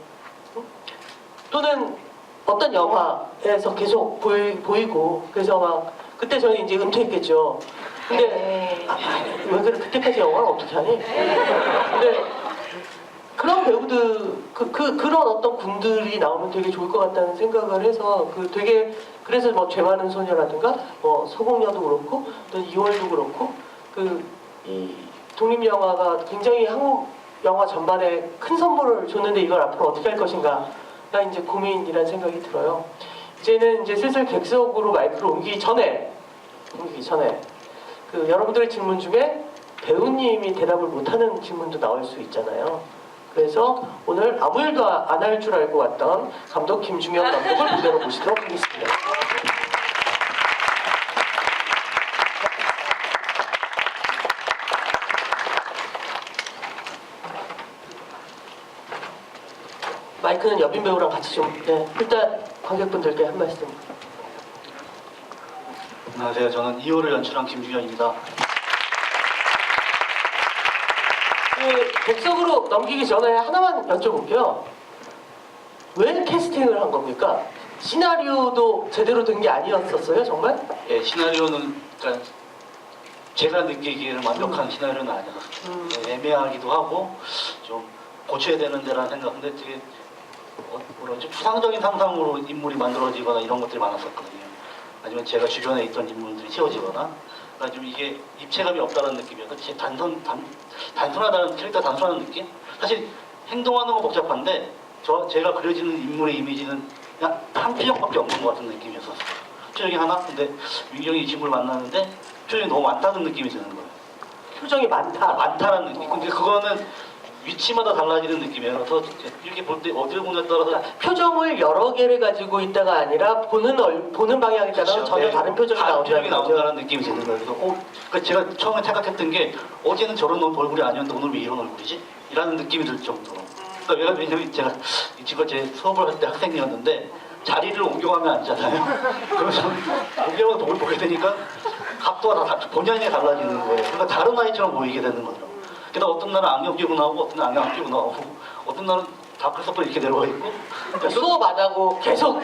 또는 어떤 영화에서 계속 보이고 그래서 막 그때 저는 이제 은퇴했겠죠. 근데 왜 그래 그때까지 영화를 어떻게 하니? 근데 그런 배우들 그런 어떤 군들이 나오면 되게 좋을 것 같다는 생각을 해서 되게 그래서 뭐 죄 많은 소녀라든가 뭐 소공녀도 그렇고 또 이월도 그렇고 이 독립영화가 굉장히 한국 영화 전반에 큰 선물을 줬는데 이걸 앞으로 어떻게 할 것인가가 이제 고민이라는 생각이 들어요. 이제는 이제 슬슬 객석으로 마이크를 옮기기 전에 여러분들의 질문 중에 배우님이 대답을 못하는 질문도 나올 수 있잖아요. 그래서 오늘 아무 일도 안 할 줄 알고 왔던 감독 김중현 감독을 무대로 모시도록 하겠습니다. 마이크는 여빈 배우랑 같이 좀 일단 관객분들께 한 말씀. 안녕하세요. 저는 2호를 연출한 김중현입니다. 객석으로 넘기기 전에 하나만 여쭤볼게요. 왜 캐스팅을 한 겁니까? 시나리오도 제대로 된 게 아니었었어요, 정말? 예, 시나리오는 그러니까 제가 느끼기에는 완벽한 시나리오는 아니었어요. 예, 애매하기도 하고 좀 고쳐야 되는 데라는 생각인데 되게 뭐라지 추상적인 상상으로 인물이 만들어지거나 이런 것들이 많았었거든요. 아니면 제가 주변에 있던 인물들이 채워지거나 그러니까 좀 이게 입체감이 없다는 느낌이어서 단순하다는 캐릭터 단순한 느낌? 사실 행동하는 거 복잡한데 제가 그려지는 인물의 이미지는 그냥 한 표정밖에 없는 것 같은 느낌이었었어요. 표정이 하나? 근데 민경이 이 친구를 만나는데 표정이 너무 많다는 느낌이 드는 거예요. 표정이 많다는 느낌. 근데 그거는 위치마다 달라지는 느낌이에요. 그래서 이렇게 볼 때 어디를 보냐에 따라서 표정을 여러 개를 가지고 있다가 아니라 보는 방향에 따라서 그렇죠. 전혀 네. 다른 표정이 표정이 나온다는 거죠. 나온다는 느낌이 드는 거예요. 그래서 그러니까 제가 처음에 생각했던 게 어제는 저런 얼굴이 아니었는데 오늘 왜 이런 얼굴이지? 이라는 느낌이 들 정도로. 그러니까 왜냐면 제가 이 친구가 제 수업을 할 때 학생이었는데 자리를 옮겨가면 앉잖아요. 그래서 옮겨가서 목을 보게 되니까 각도가 다 본연이 달라지는 거예요. 그러니까 다른 아이처럼 보이게 되는 거죠. 그러니까 어떤 날은 안경 끼고 나오고 어떤 날은 안경 안 끼고 나오고 어떤 날은 다크서클 이렇게 내려와 있고 그러니까 수업 안 하고 계속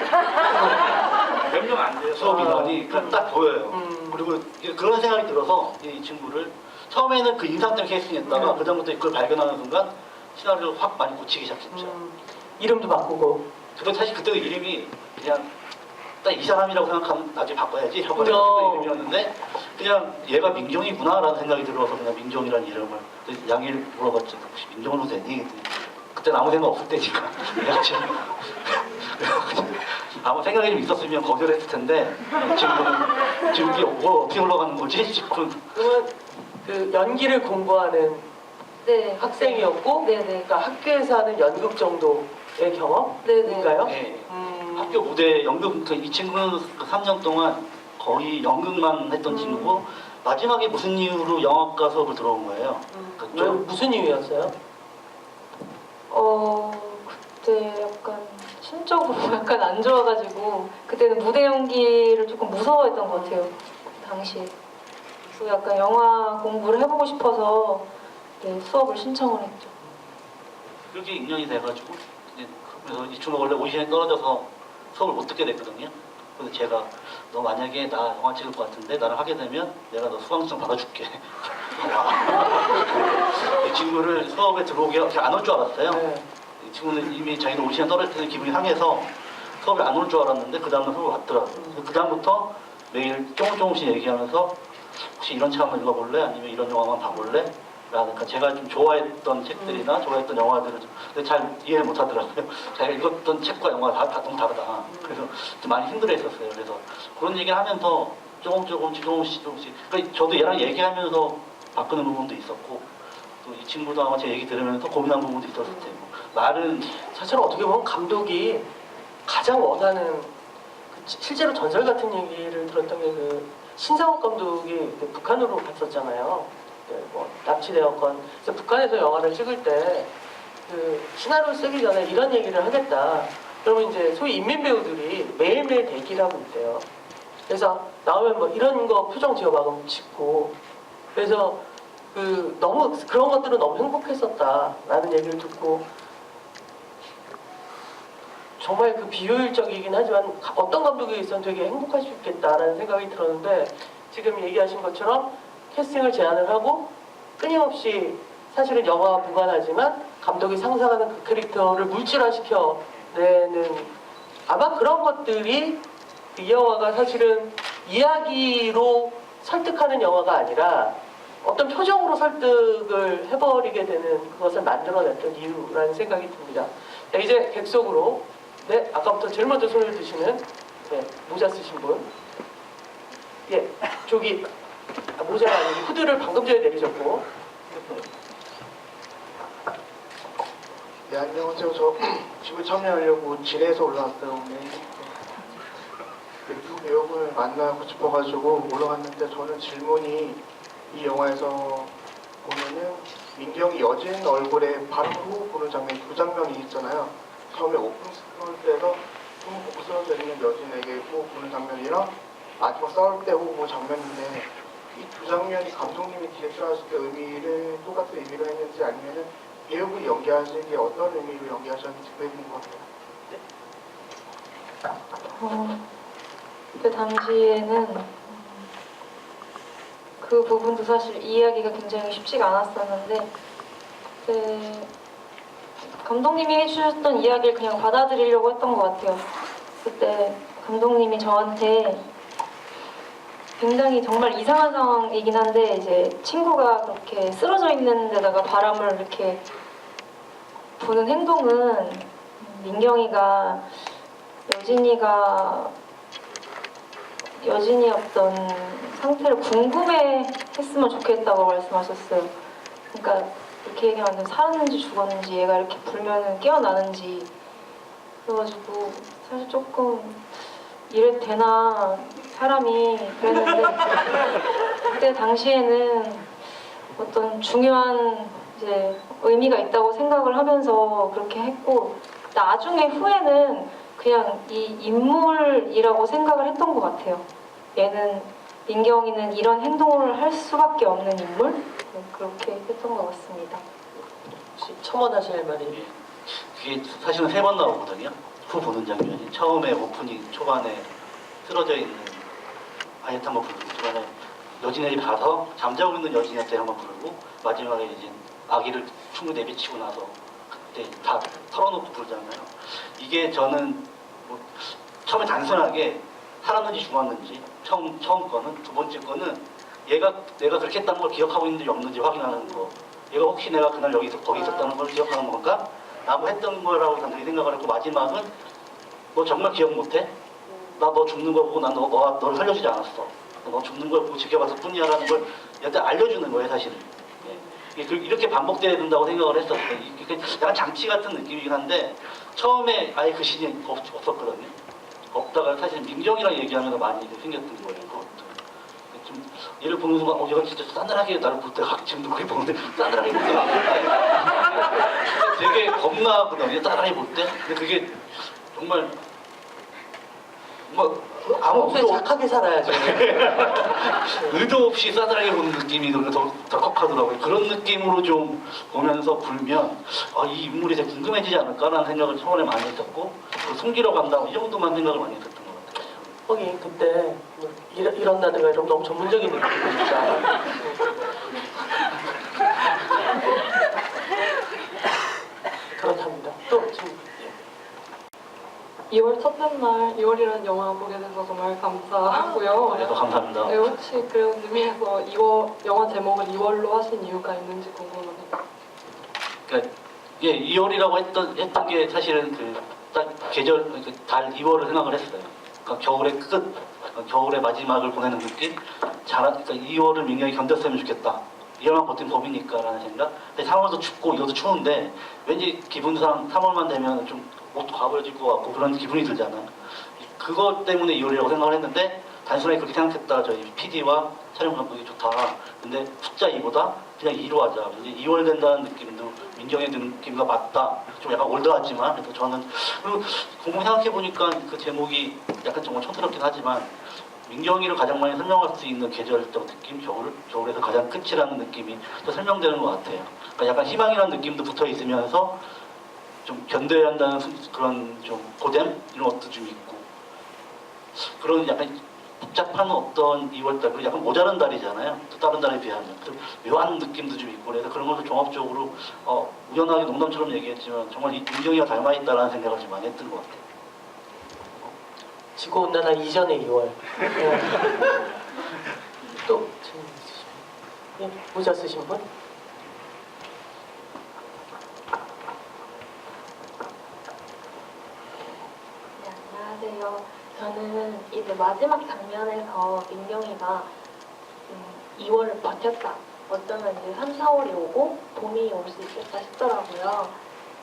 몇 명 안 돼요 수업 인원이. 그러니까 딱 보여요. 그리고 그런 생각이 들어서 이 친구를 처음에는 그 인상 때문에 캐스팅했다가 그다음부터 그걸 발견하는 순간 시나리오를 확 많이 고치기 시작했죠. 이름도 바꾸고 근데 사실 그때 이름이 그냥 딱 이 사람이라고 생각하면 나중에 바꿔야지 하고 그죠. 생각했던 이름이었는데 그냥 얘가 민경이구나라는 생각이 들어서 그냥 민경이라는 이름을 양일 물어봤죠. 혹시 민경으로 되니? 그때는 아무 생각 없을 때니까 아무 생각이 좀 있었으면 거절했을 텐데 지금 이게 뭐 어떻게 올라가는 거지 싶은. 그러면 연기를 공부하는 네. 학생이었고 네네. 그러니까 학교에서 하는 연극 정도의 경험인가요? 네. 학교 무대 연극 이 친구는 3년 동안 거의 연극만 했던 친구고 마지막에 무슨 이유로 영화과 수업을 들어온 거예요. 왜 무슨 이유였어요? 그때 약간 심적으로 약간 안 좋아가지고 그때는 무대 연기를 조금 무서워했던 것 같아요. 그 당시에. 그래서 약간 영화 공부를 해보고 싶어서 수업을 신청을 했죠. 그렇게 인연이 돼가지고 그래서 이 친구가 원래 오디션에 떨어져서 수업을 못 듣게 됐거든요. 그래서 제가 너 만약에 나 영화 찍을 것 같은데 나랑 하게 되면 내가 너 수강증 받아줄게. 이 친구를 수업에 들어오게 안 올 줄 알았어요. 네. 이 친구는 이미 자기는 올 시간 떨어질 때는 기분이 상해서 수업에 안 올 줄 알았는데 그 다음날 수업을 왔더라고요. 그 다음부터 매일 조금씩 얘기하면서 혹시 이런 책 한번 읽어볼래? 아니면 이런 영화만 봐볼래? 라니까 제가 좀 좋아했던 책들이나 좋아했던 영화들을 좀 잘 이해를 못하더라고요. 제가 읽었던 책과 영화가 다 너무 다르다. 그래서 좀 많이 힘들어했었어요. 그래서 그런 얘기를 하면서 조금씩 그러니까 저도 얘랑 얘기하면서 바꾸는 부분도 있었고 또 이 친구도 아마 제 얘기 들으면서 고민한 부분도 있었을 테고 말은 사실은 어떻게 보면 감독이 가장 원하는 실제로 전설 같은 얘기를 들었던 게 그 신상욱 감독이 그 북한으로 갔었잖아요. 뭐 납치되었건 그래서 북한에서 영화를 찍을 때 그 시나리오 쓰기 전에 이런 얘기를 하겠다. 그러면 이제 소위 인민 배우들이 매일매일 대기를 하고 있대요. 그래서 나오면 뭐 이런 거 표정 지어봐 그럼 짓고 그래서 그 너무 그런 것들은 너무 행복했었다라는 얘기를 듣고 정말 그 비효율적이긴 하지만 어떤 감독에 있어서는 되게 행복할 수 있겠다라는 생각이 들었는데 지금 얘기하신 것처럼 캐스팅을 제안을 하고 끊임없이 사실은 영화와 무관하지만 감독이 상상하는 그 캐릭터를 물질화시켜 내는 아마 그런 것들이 이 영화가 사실은 이야기로 설득하는 영화가 아니라 어떤 표정으로 설득을 해버리게 되는 그것을 만들어냈던 이유라는 생각이 듭니다. 네, 이제 객석으로 네, 아까부터 제일 먼저 손을 드시는 네, 모자 쓰신 분. 예, 저기 모자가 아니고 후드를 방금 전에 내리셨고. 네, 안녕하세요. 저 집을 참여하려고 진해에서 올라왔어요. 오늘. 두 배우를 만나고 싶어가지고 올라왔는데 저는 질문이 이 영화에서 보면은 민경이 여진 얼굴에 바로 호흡 부는 장면 두 장면이 있잖아요. 처음에 오픈 스크롤 때서 숨을 꼭 쓰러져 있는 여진에게 호흡 부는 장면이랑 마지막 싸울 때 호흡 부는 장면인데 이 두 장면이 감독님이 디렉션하실 때 의미를 똑같은 의미로 했는지 아니면은 배우분이 연기하신 게 어떤 의미로 연기하셨는지 그게 궁금합니다. 그 당시에는 그 부분도 사실 이해하기가 굉장히 쉽지가 않았었는데 그때 감독님이 해주셨던 이야기를 그냥 받아들이려고 했던 것 같아요. 그때 감독님이 저한테 굉장히 정말 이상한 상황이긴 한데 이제 친구가 그렇게 쓰러져 있는 데다가 바람을 이렇게 부는 행동은 민경이가 여진이 어떤 상태를 궁금해 했으면 좋겠다고 말씀하셨어요. 그러니까 이렇게 얘기하면 살았는지 죽었는지 얘가 이렇게 불면은 깨어나는지 그래가지고 사실 조금 이래도 되나 사람이 그랬는데 그때 당시에는 어떤 중요한 이제 의미가 있다고 생각을 하면서 그렇게 했고 나중에 후에는 그냥 이 인물이라고 생각을 했던 것 같아요. 얘는 민경이는 이런 행동을 할 수밖에 없는 인물? 네, 그렇게 했던 것 같습니다. 혹시 첨언하실 말이 그게 사실은 3번 나오거든요. 후 보는 장면이 처음에 오프닝 초반에 쓰러져 있는 아이한테 한번 부르고 중간에 여진의 집에 가서 잠자고 있는 여진한테 한번 부르고 마지막에 이제 아기를 충분히 내비치고 나서 그때 다 털어놓고 부르잖아요. 이게 저는 뭐 처음에 단순하게 살았는지 죽었는지 처음 거는 두 번째 거는 내가 그렇게 했다는 걸 기억하고 있는지 없는지 확인하는 거. 얘가 혹시 내가 그날 거기 있었다는 걸 기억하는 건가? 나뭐 했던 거라고 단순히 생각을 했고 마지막은 너 정말 기억 못해? 나 너 죽는 거 보고 난 너를 살려주지 않았어. 너 죽는 걸 보고 지켜봤을 뿐이야 라는 걸 얘한테 알려주는 거예요 사실은. 예. 이렇게 반복돼야 된다고 생각을 했었어요. 이게 약간 장치 같은 느낌이긴 한데 처음에 아예 그 신이 없었거든요. 없다가 사실 민경이랑 얘기하면서 많이 생겼던 거예요. 그것도. 좀 얘를 보는 순간 얘가 진짜 싸늘하게 나를 볼 때 지금도 그렇게 보는데 싸늘하게 볼 때가 되게 겁나거든요. 싸늘하게 볼 때. 근데 그게 정말 아무 평소에 착하게 살아야죠. 의도 없이 싸늘하게 보는 느낌이 더 덜컥하더라고요. 그런 느낌으로 좀 보면서 불면 이 인물이 되게 궁금해지지 않을까라는 생각을 처음에 많이 했었고 숨기러 간다 이 정도만 생각을 많이 했었던 것 같아요. 거기 그때 뭐 이런다든가 이런 너무 전문적인 느낌이니까 그렇답니다. 또 지금 2월 첫째 날 2월이라는 영화 보게 돼서 정말 감사하고요. 그래도 감사합니다. 네, 혹시 그런 의미에서 영화 제목을 2월로 하신 이유가 있는지 궁금합니다. 그러니까 예, 2월이라고 했던 게 사실은 딱 계절 달 2월을 생각을 했어요. 그러니까 겨울의 끝, 그러니까 겨울의 마지막을 보내는 느낌. 그러니까 2월을 민경이 견뎠으면 좋겠다. 이월만 버틴 법이니까라는 생각. 근데 3월도 춥고 이것도 추운데 왠지 기분상 3월만 되면 좀 옷도 가버려질 것 같고 그런 기분이 들잖아요. 그것 때문에 2월이라고 생각을 했는데 단순하게 그렇게 생각했다. 저희 PD와 촬영 감독이 좋다. 근데 숫자 2보다 그냥 2로 하자. 이제 2월 된다는 느낌도 민경의 느낌과 맞다. 좀 약간 올드하지만 그래서 저는 그리고 곰곰이 생각해 보니까 그 제목이 약간 정말 촌스럽긴 하지만 민경이를 가장 많이 설명할 수 있는 계절적 느낌, 겨울에서 가장 끝이라는 느낌이 더 설명되는 것 같아요. 그러니까 약간 희망이라는 느낌도 붙어 있으면서 좀 견뎌야 한다는 그런 좀 고됨 이런 것도 좀 있고 그런 약간 복잡한 어떤 2월달 그리고 약간 모자란 달이잖아요. 또 다른 달에 비하면 좀 묘한 느낌도 좀 있고 그래서 그런 것을 종합적으로 우연하게 농담처럼 얘기했지만 정말 민경이가 닮아 있다라는 생각을 좀 많이 했던 것 같아요. 지구온난화 이전의 2월. 또 질문 있으신 분? 예, 모자 쓰신 분? 네, 안녕하세요. 저는 이제 마지막 장면에서 민경이가 2월을 버텼다. 어쩌면 이제 3, 4월이 오고 봄이 올 수 있겠다 싶더라고요.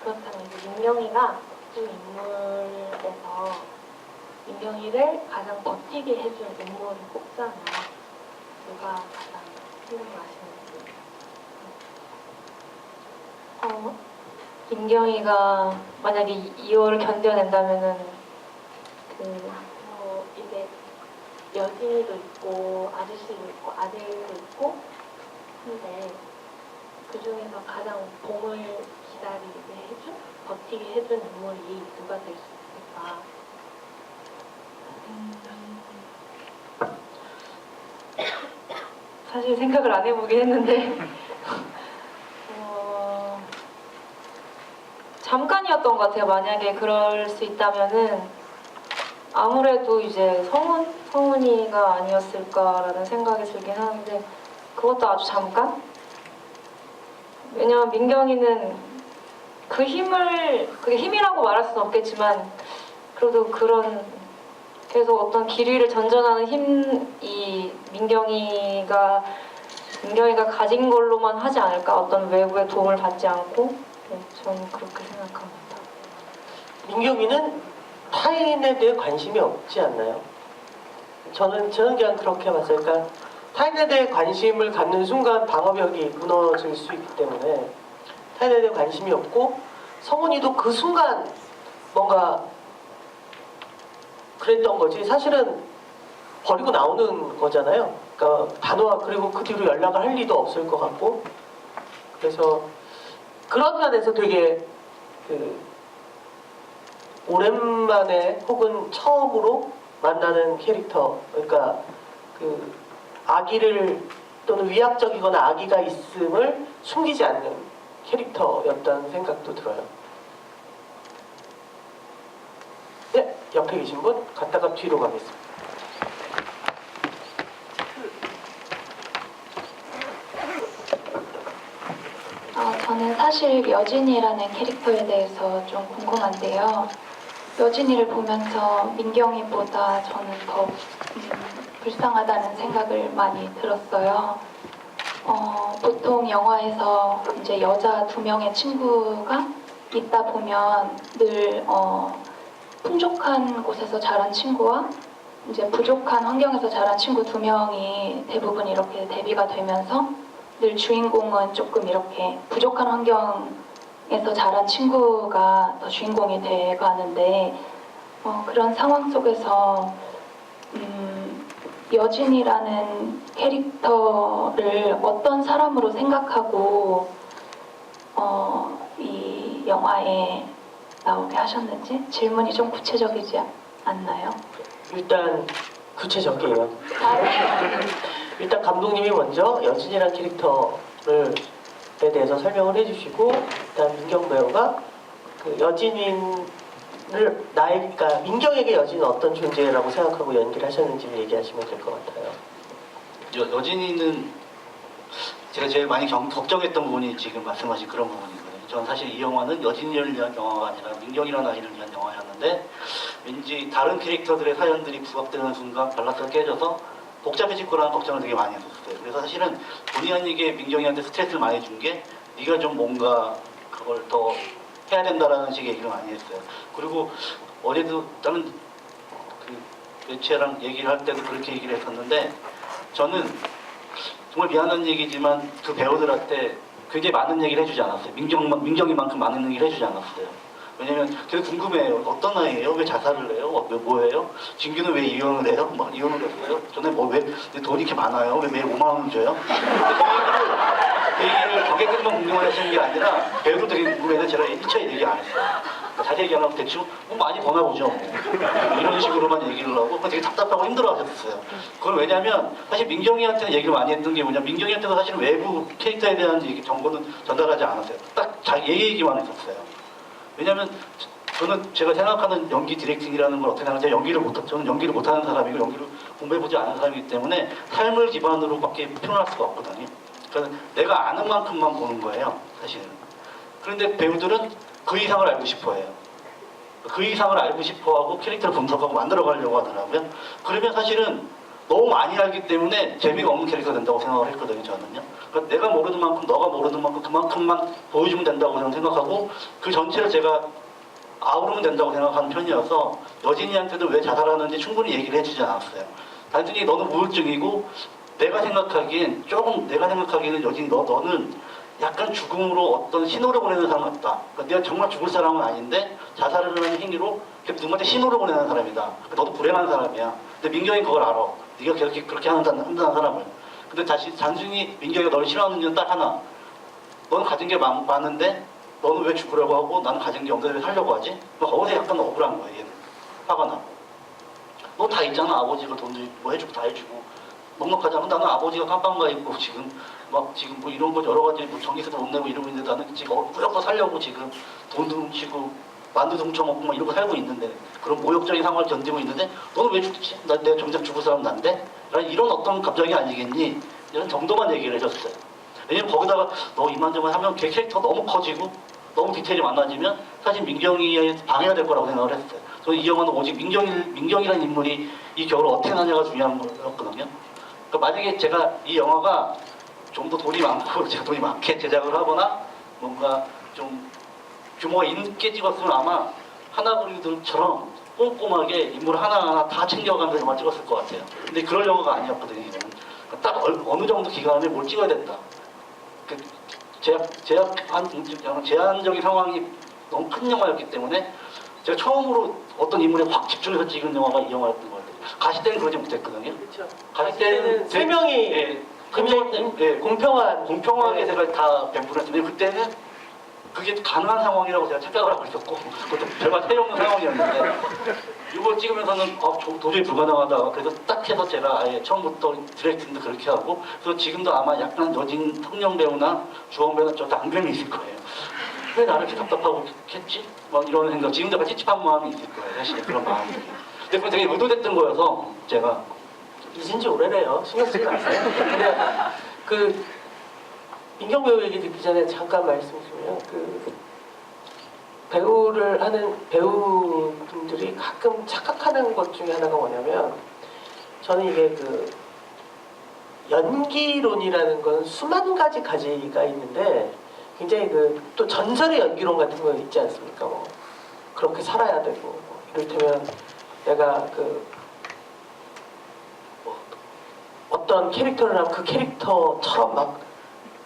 그렇다면 이제 민경이가 그 인물에서 민경이를 가장 버티게 해준 인물을 꼽자면 누가 가장 생각나시는지. 민경이가 만약에 2월을 견뎌낸다면은 이제 여진이도 있고 아저씨도 있고 아들도 있고 근데 그 중에서 가장 봄을 기다리게 해준, 버티게 해준 인물이 누가 될 수 있을까? 사실 생각을 안 해보긴 했는데 잠깐이었던 것 같아요. 만약에 그럴 수 있다면은 아무래도 이제 성훈이가 아니었을까라는 생각이 들긴 하는데 그것도 아주 잠깐? 왜냐면 민경이는 그 힘을 그게 힘이라고 말할 수는 없겠지만 그래도 계속 어떤 길 위를 전전하는 힘이 민경이가 가진 걸로만 하지 않을까? 어떤 외부의 도움을 받지 않고 네, 저는 그렇게 생각합니다. 민경이는 타인에 대해 관심이 없지 않나요? 저는 그냥 그렇게 봤어요. 그러니까 타인에 대해 관심을 갖는 순간 방어벽이 무너질 수 있기 때문에 타인에 대해 관심이 없고 성훈이도 그 순간 뭔가 그랬던 거지 사실은 버리고 나오는 거잖아요. 그러니까 단호한 그리고 그 뒤로 연락을 할 리도 없을 것 같고 그래서 그런 면에서 되게 오랜만에 혹은 처음으로 만나는 캐릭터 그러니까 아기를 또는 위약적이거나 아기가 있음을 숨기지 않는 캐릭터였다는 생각도 들어요. 네, 옆에 계신 분 갔다가 뒤로 가겠습니다. 저는 사실 여진이라는 캐릭터에 대해서 좀 궁금한데요. 여진이를 보면서 민경이보다 저는 더 불쌍하다는 생각을 많이 들었어요. 보통 영화에서 이제 여자 2명의 친구가 있다 보면 늘 풍족한 곳에서 자란 친구와 이제 부족한 환경에서 자란 친구 2명이 대부분 이렇게 대비가 되면서 늘 주인공은 조금 이렇게 부족한 환경에서 자란 친구가 더 주인공이 돼가는데 그런 상황 속에서 여진이라는 캐릭터를 어떤 사람으로 생각하고 이 영화에 나오게 하셨는지 질문이 좀 구체적이지 않나요? 일단 구체적이에요. 일단 감독님이 먼저 여진이란 캐릭터를 에 대해서 설명을 해주시고, 일단 민경 배우가 그 여진을 그러니까 민경에게 여진은 어떤 존재라고 생각하고 연기를 하셨는지를 얘기하시면 될 것 같아요. 여진이는 제가 제일 많이 걱정했던 부분이 지금 말씀하신 그런 부분이거든요. 저는 사실 이 영화는 여진이를 위한 영화가 아니라 민경이라는 아이를 위한 영화였는데 왠지 다른 캐릭터들의 사연들이 부각되는 순간 밸런스가 깨져서 복잡해질 거라는 걱정을 되게 많이 했었어요. 그래서 사실은 본의 아니게 민경이한테 스트레스를 많이 준 게 네가 좀 뭔가 그걸 더 해야 된다라는 식의 얘기를 많이 했어요. 그리고 어제도 다른 그 매체랑 얘기를 할 때도 그렇게 얘기를 했었는데 저는 정말 미안한 얘기지만 그 배우들한테 굉장히 많은 얘기를 해주지 않았어요. 민경이만큼 많은 얘기를 해주지 않았어요. 왜냐면 되게 궁금해요. 어떤 아이예요? 왜 자살을 해요? 뭐예요? 진규는 왜 이혼을 해요? 막 이혼을 했어요? 전에 왜 돈이 이렇게 많아요? 왜 매일 5만 원을 줘요? 그 얘기를 관객들만 궁금해하시는 게 아니라 배우도 되게 궁금해서 제가 1차에 얘기 안 했어요. 자세히 얘기 안 하고 대충 많이 버나 보죠. 이런 식으로만 얘기를 하고 되게 답답하고 힘들어하셨어요. 그건 왜냐면 사실 민경이한테는 얘기를 많이 했던 게 뭐냐, 민경이한테도 사실은 외부 캐릭터에 대한 정보는 전달하지 않았어요. 딱 얘 얘기만 했었어요. 왜냐면 저는 제가 생각하는 연기 디렉팅이라는 걸 어떻게 생각하는지 저는 연기를 못하는 사람이고 연기를 공부해보지 않은 사람이기 때문에 삶을 기반으로밖에 표현할 수가 없거든요. 그러니까 내가 아는 만큼만 보는 거예요, 사실은. 그런데 배우들은 그 이상을 알고 싶어해요. 그 이상을 알고 싶어하고 캐릭터를 분석하고 만들어가려고 하더라고요. 그러면 사실은 너무 많이 알기 때문에 재미가 없는 캐릭터가 된다고 생각을 했거든요, 저는요. 그러니까 내가 모르는 만큼, 너가 모르는 만큼 그만큼만 보여주면 된다고 저는 생각하고 그 전체를 제가 아우르면 된다고 생각하는 편이어서 여진이한테도 왜 자살하는지 충분히 얘기를 해주지 않았어요. 단순히 너는 우울증이고 내가 생각하기에는 여진이 너는 약간 죽음으로 어떤 신호를 보내는 사람 같다. 그러니까 내가 정말 죽을 사람은 아닌데 자살을 하는 행위로 누구한테 신호를 보내는 사람이다. 그러니까 너도 불행한 사람이야. 근데 민경이 그걸 알아. 네가 그렇게 한다는 사람을. 근데 단순히 민경이가 너를 싫어하는 이유는 딱 하나. 너는 가진 게 많은데 너는 왜 죽으려고 하고 나는 가진 게 없는데 왜 살려고 하지? 거기서 약간 억울한 거야, 얘는. 화가 나고. 너 다 있잖아. 아버지가 돈도 뭐 해주고 다 해주고. 넉넉하잖아. 나는 아버지가 깜빵가 있고 지금 뭐 이런 거 여러 가지 뭐 전기세도 못 내고 이러고 있는데 나는 지금 꾸역꾸역 살려고 지금 돈도 훔치고 만두도 훔쳐먹고 막 이러고 살고 있는데 그런 모욕적인 상황을 견디고 있는데 너는 왜 죽지? 내가 정작 죽을 사람 난데? 라는 이런 어떤 감정이 아니겠니? 이런 정도만 얘기를 해줬어요. 왜냐면 거기다가 너 이만저만 하면 걔 캐릭터 너무 커지고 너무 디테일이 많아지면 사실 민경이에 방해가 될 거라고 생각을 했어요. 저는 이 영화는 오직 민경이라는 인물이 이 겨울을 어떻게 하냐가 중요한 거였거든요. 그러니까 만약에 제가 이 영화가 좀 더 돈이 많고 제가 돈이 많게 제작을 하거나 뭔가 좀 규모가 있게 찍었으면 아마 하나그리들처럼 꼼꼼하게 인물 하나하나 다 챙겨가면서 영화 찍었을 것 같아요. 근데 그럴 영화가 아니었거든요. 이거는. 그러니까 딱 어느 정도 기간에 뭘 찍어야 된다. 제한적인 상황이 너무 큰 영화였기 때문에 제가 처음으로 어떤 인물에 확 집중해서 찍은 영화가 이 영화였던 것 같아요. 가시 때는 그러지 못했거든요. 그렇죠. 가시 때는 세 명이 예, 네. 공평하게 제가 다 배분했는데 그때는 그게 가능한 상황이라고 제가 착각을 하고 있었고 그것도 별반 세없는 상황이었는데 이걸 찍으면서는 도저히 불가능하다. 그래서 딱 해서 제가 아예 처음부터 디렉팅도 그렇게 하고 그래서 지금도 아마 약간 여진 성령 배우나 주원 배우나 저 낭병이 있을 거예요. 왜 나를 이렇게 답답하고 했지? 막 이런 생각, 지금도 약간 찝찝한 마음이 있을 거예요. 사실 그런 마음이. 근데 그건 되게 의도됐던 거여서 제가 잊은 지 오래래요. 신경 쓰지 마세요. 근데 그 민경 배우 얘기 듣기 전에 잠깐 말씀드리면 그 배우를 하는 배우분들이 가끔 착각하는 것 중에 하나가 뭐냐면 저는 이게 그 연기론이라는 건 수만 가지 가지가 있는데 굉장히 그 또 전설의 연기론 같은 거 있지 않습니까? 뭐 그렇게 살아야 되고 뭐 이를테면 내가 그 어떤 캐릭터를 하면 그 캐릭터처럼 막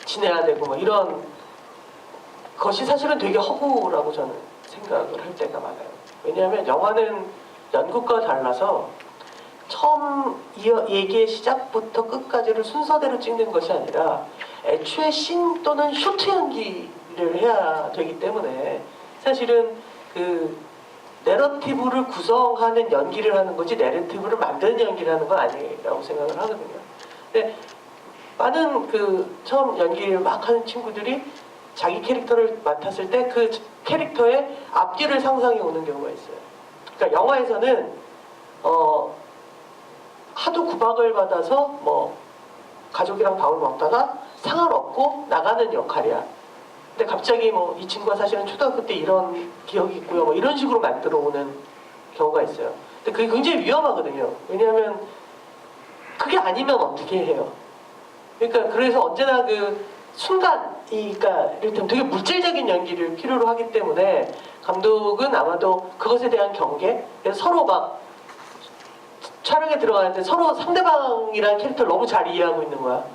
지내야 되고 뭐 이런 것이 사실은 되게 허구라고 저는 생각을 할 때가 많아요. 왜냐하면 영화는 연극과 달라서 처음 얘기의 시작부터 끝까지를 순서대로 찍는 것이 아니라 애초에 씬 또는 쇼트 연기를 해야 되기 때문에 사실은 그 내러티브를 구성하는 연기를 하는 거지 내러티브를 만드는 연기를 하는 건 아니라고 생각을 하거든요. 근데 많은 그 처음 연기를 막 하는 친구들이 자기 캐릭터를 맡았을 때 그 캐릭터의 앞뒤를 상상해 오는 경우가 있어요. 그러니까 영화에서는 하도 구박을 받아서 뭐 가족이랑 밥을 먹다가 상을 얻고 나가는 역할이야. 근데 갑자기 뭐 이 친구가 사실은 초등학교 때 이런 기억이 있고요. 뭐 이런 식으로 만들어 오는 경우가 있어요. 근데 그게 굉장히 위험하거든요. 왜냐하면 그게 아니면 어떻게 해요? 그러니까 그래서 언제나 그 순간, 그러니까 이를테면 되게 물질적인 연기를 필요로 하기 때문에 감독은 아마도 그것에 대한 경계, 그래서 서로 막 촬영에 들어가는데 서로 상대방이라는 캐릭터를 너무 잘 이해하고 있는 거야.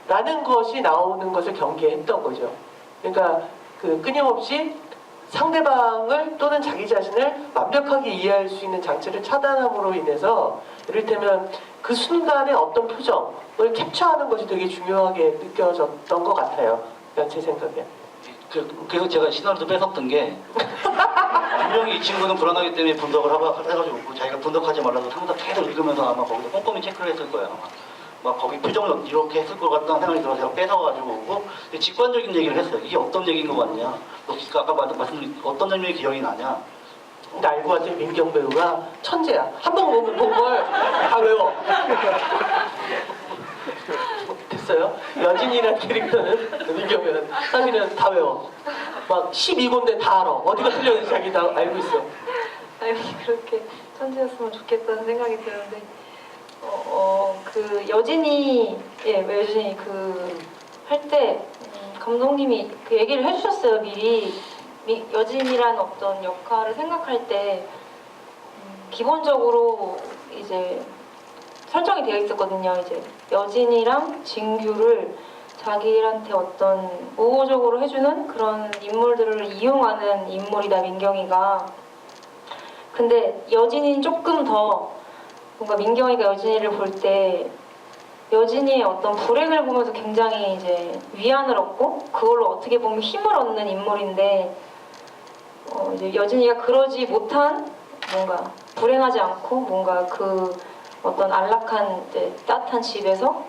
라는 것이 나오는 것을 경계했던 거죠. 그러니까 그 끊임없이 상대방을 또는 자기 자신을 완벽하게 이해할 수 있는 장치를 차단함으로 인해서 이를테면 그 순간의 어떤 표정을 캡처하는 것이 되게 중요하게 느껴졌던 것 같아요. 그냥 제 생각에. 그래서 제가 시나리오도 뺏었던 게 분명히 이 친구는 불안하기 때문에 분석을 해가지고 자기가 분석하지 말라고 상담 계속 읽으면서 아마 거기서 꼼꼼히 체크를 했을 거예요. 아마. 막 거기 표정을 이렇게 했을 것 같다는 생각이 들어서 제가 뺏어가지고 오고 직관적인 얘기를 했어요. 이게 어떤 얘기인 것 같냐? 너 아까 말씀드린 어떤 장면이 기억이 나냐? 근데 알고 봤더니 민경 배우가 천재야. 한 번 본 걸 다 외워. 됐어요? 여진이라는 캐릭터는 민경 배우는 사실은 다 외워. 막 12권대 다 알아. 어디가 틀렸는지 자기 다 알고 있어. 아니 그렇게 천재였으면 좋겠다는 생각이 드는데 그 여진이 여진이 그 할 때 감독님이 그 얘기를 해주셨어요. 미리 여진이란 어떤 역할을 생각할 때 기본적으로 이제 설정이 되어 있었거든요. 이제 여진이랑 진규를 자기한테 어떤 우호적으로 해주는 그런 인물들을 이용하는 인물이다 민경이가. 근데 여진이는 조금 더 뭔가 민경이가 여진이를 볼 때 여진이의 어떤 불행을 보면서 굉장히 이제 위안을 얻고 그걸로 어떻게 보면 힘을 얻는 인물인데 이제 여진이가 그러지 못한 뭔가 불행하지 않고 뭔가 그 어떤 안락한 이제 따뜻한 집에서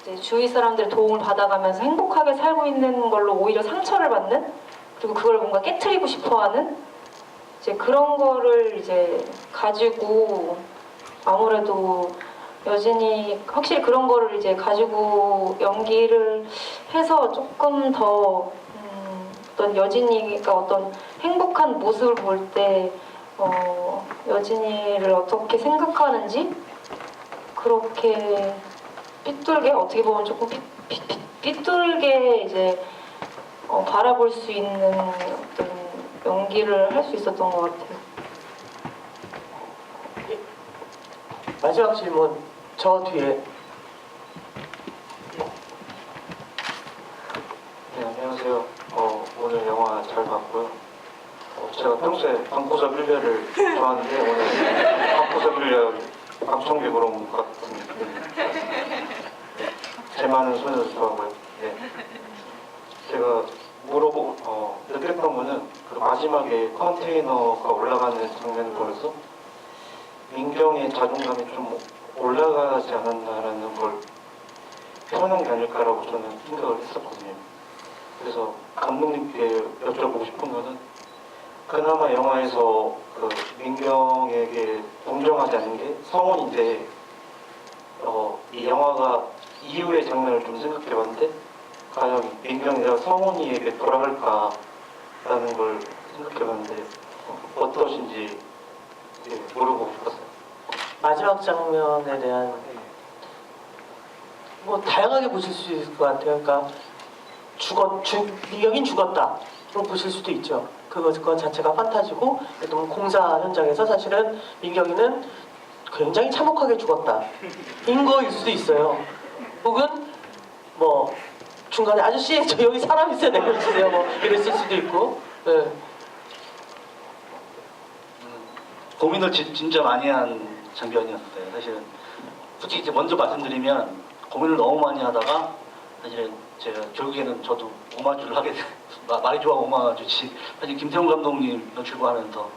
이제 주위 사람들의 도움을 받아가면서 행복하게 살고 있는 걸로 오히려 상처를 받는 그리고 그걸 뭔가 깨트리고 싶어하는 이제 그런 거를 이제 가지고 아무래도 여진이 확실히 그런 거를 이제 가지고 연기를 해서 조금 더 어떤 여진이가 어떤 행복한 모습을 볼 때 여진이를 어떻게 생각하는지 그렇게 삐뚤게 어떻게 보면 조금 삐뚤게 이제 바라볼 수 있는 어떤 연기를 할 수 있었던 것 같아요. 마지막 질문 저 뒤에. 네, 안녕하세요. 오늘 영화 잘 봤고요. 제가 평소에 방구석 일녀를 좋아하는데 오늘 방구석 일녀 방청객으로 온 것 같은 제 많은 소녀도 좋아하고요. 네. 제가 느꼈던 거는 그 마지막에 컨테이너가 올라가는 장면을 보면서 민경의 자존감이 좀 올라가지 않았나라는 걸 표현한 게 아닐까라고 저는 생각을 했었거든요. 그래서 감독님께 여쭤보고 싶은 거는 그나마 영화에서 그 민경에게 동정하지 않는 게 성원인데 이 영화가 이후의 장면을 좀 생각해봤는데 과연 민경이가 성원이에게 돌아갈까라는 걸 생각해봤는데 어떠신지 물어보고 싶었어요. 마지막 장면에 대한 뭐 다양하게 보실 수 있을 것 같아요. 그러니까 민경이 죽었다. 그럼 보실 수도 있죠. 그것 자체가 판타지고 또 공사 현장에서 사실은 민경이는 굉장히 참혹하게 죽었다. 인 거일 수도 있어요. 혹은 뭐 중간에 아저씨 저 여기 사람 있어요 내려주세요 뭐 이랬을 수도 있고. 네. 고민을 진짜 많이 한 장면이었어요. 사실은 솔직히 이제 먼저 말씀드리면 고민을 너무 많이 하다가 사실은 제가 결국에는 저도 오마주를 하게 돼. 말이 좋아 오마주지. 사실 김태훈 감독님 연출부하면서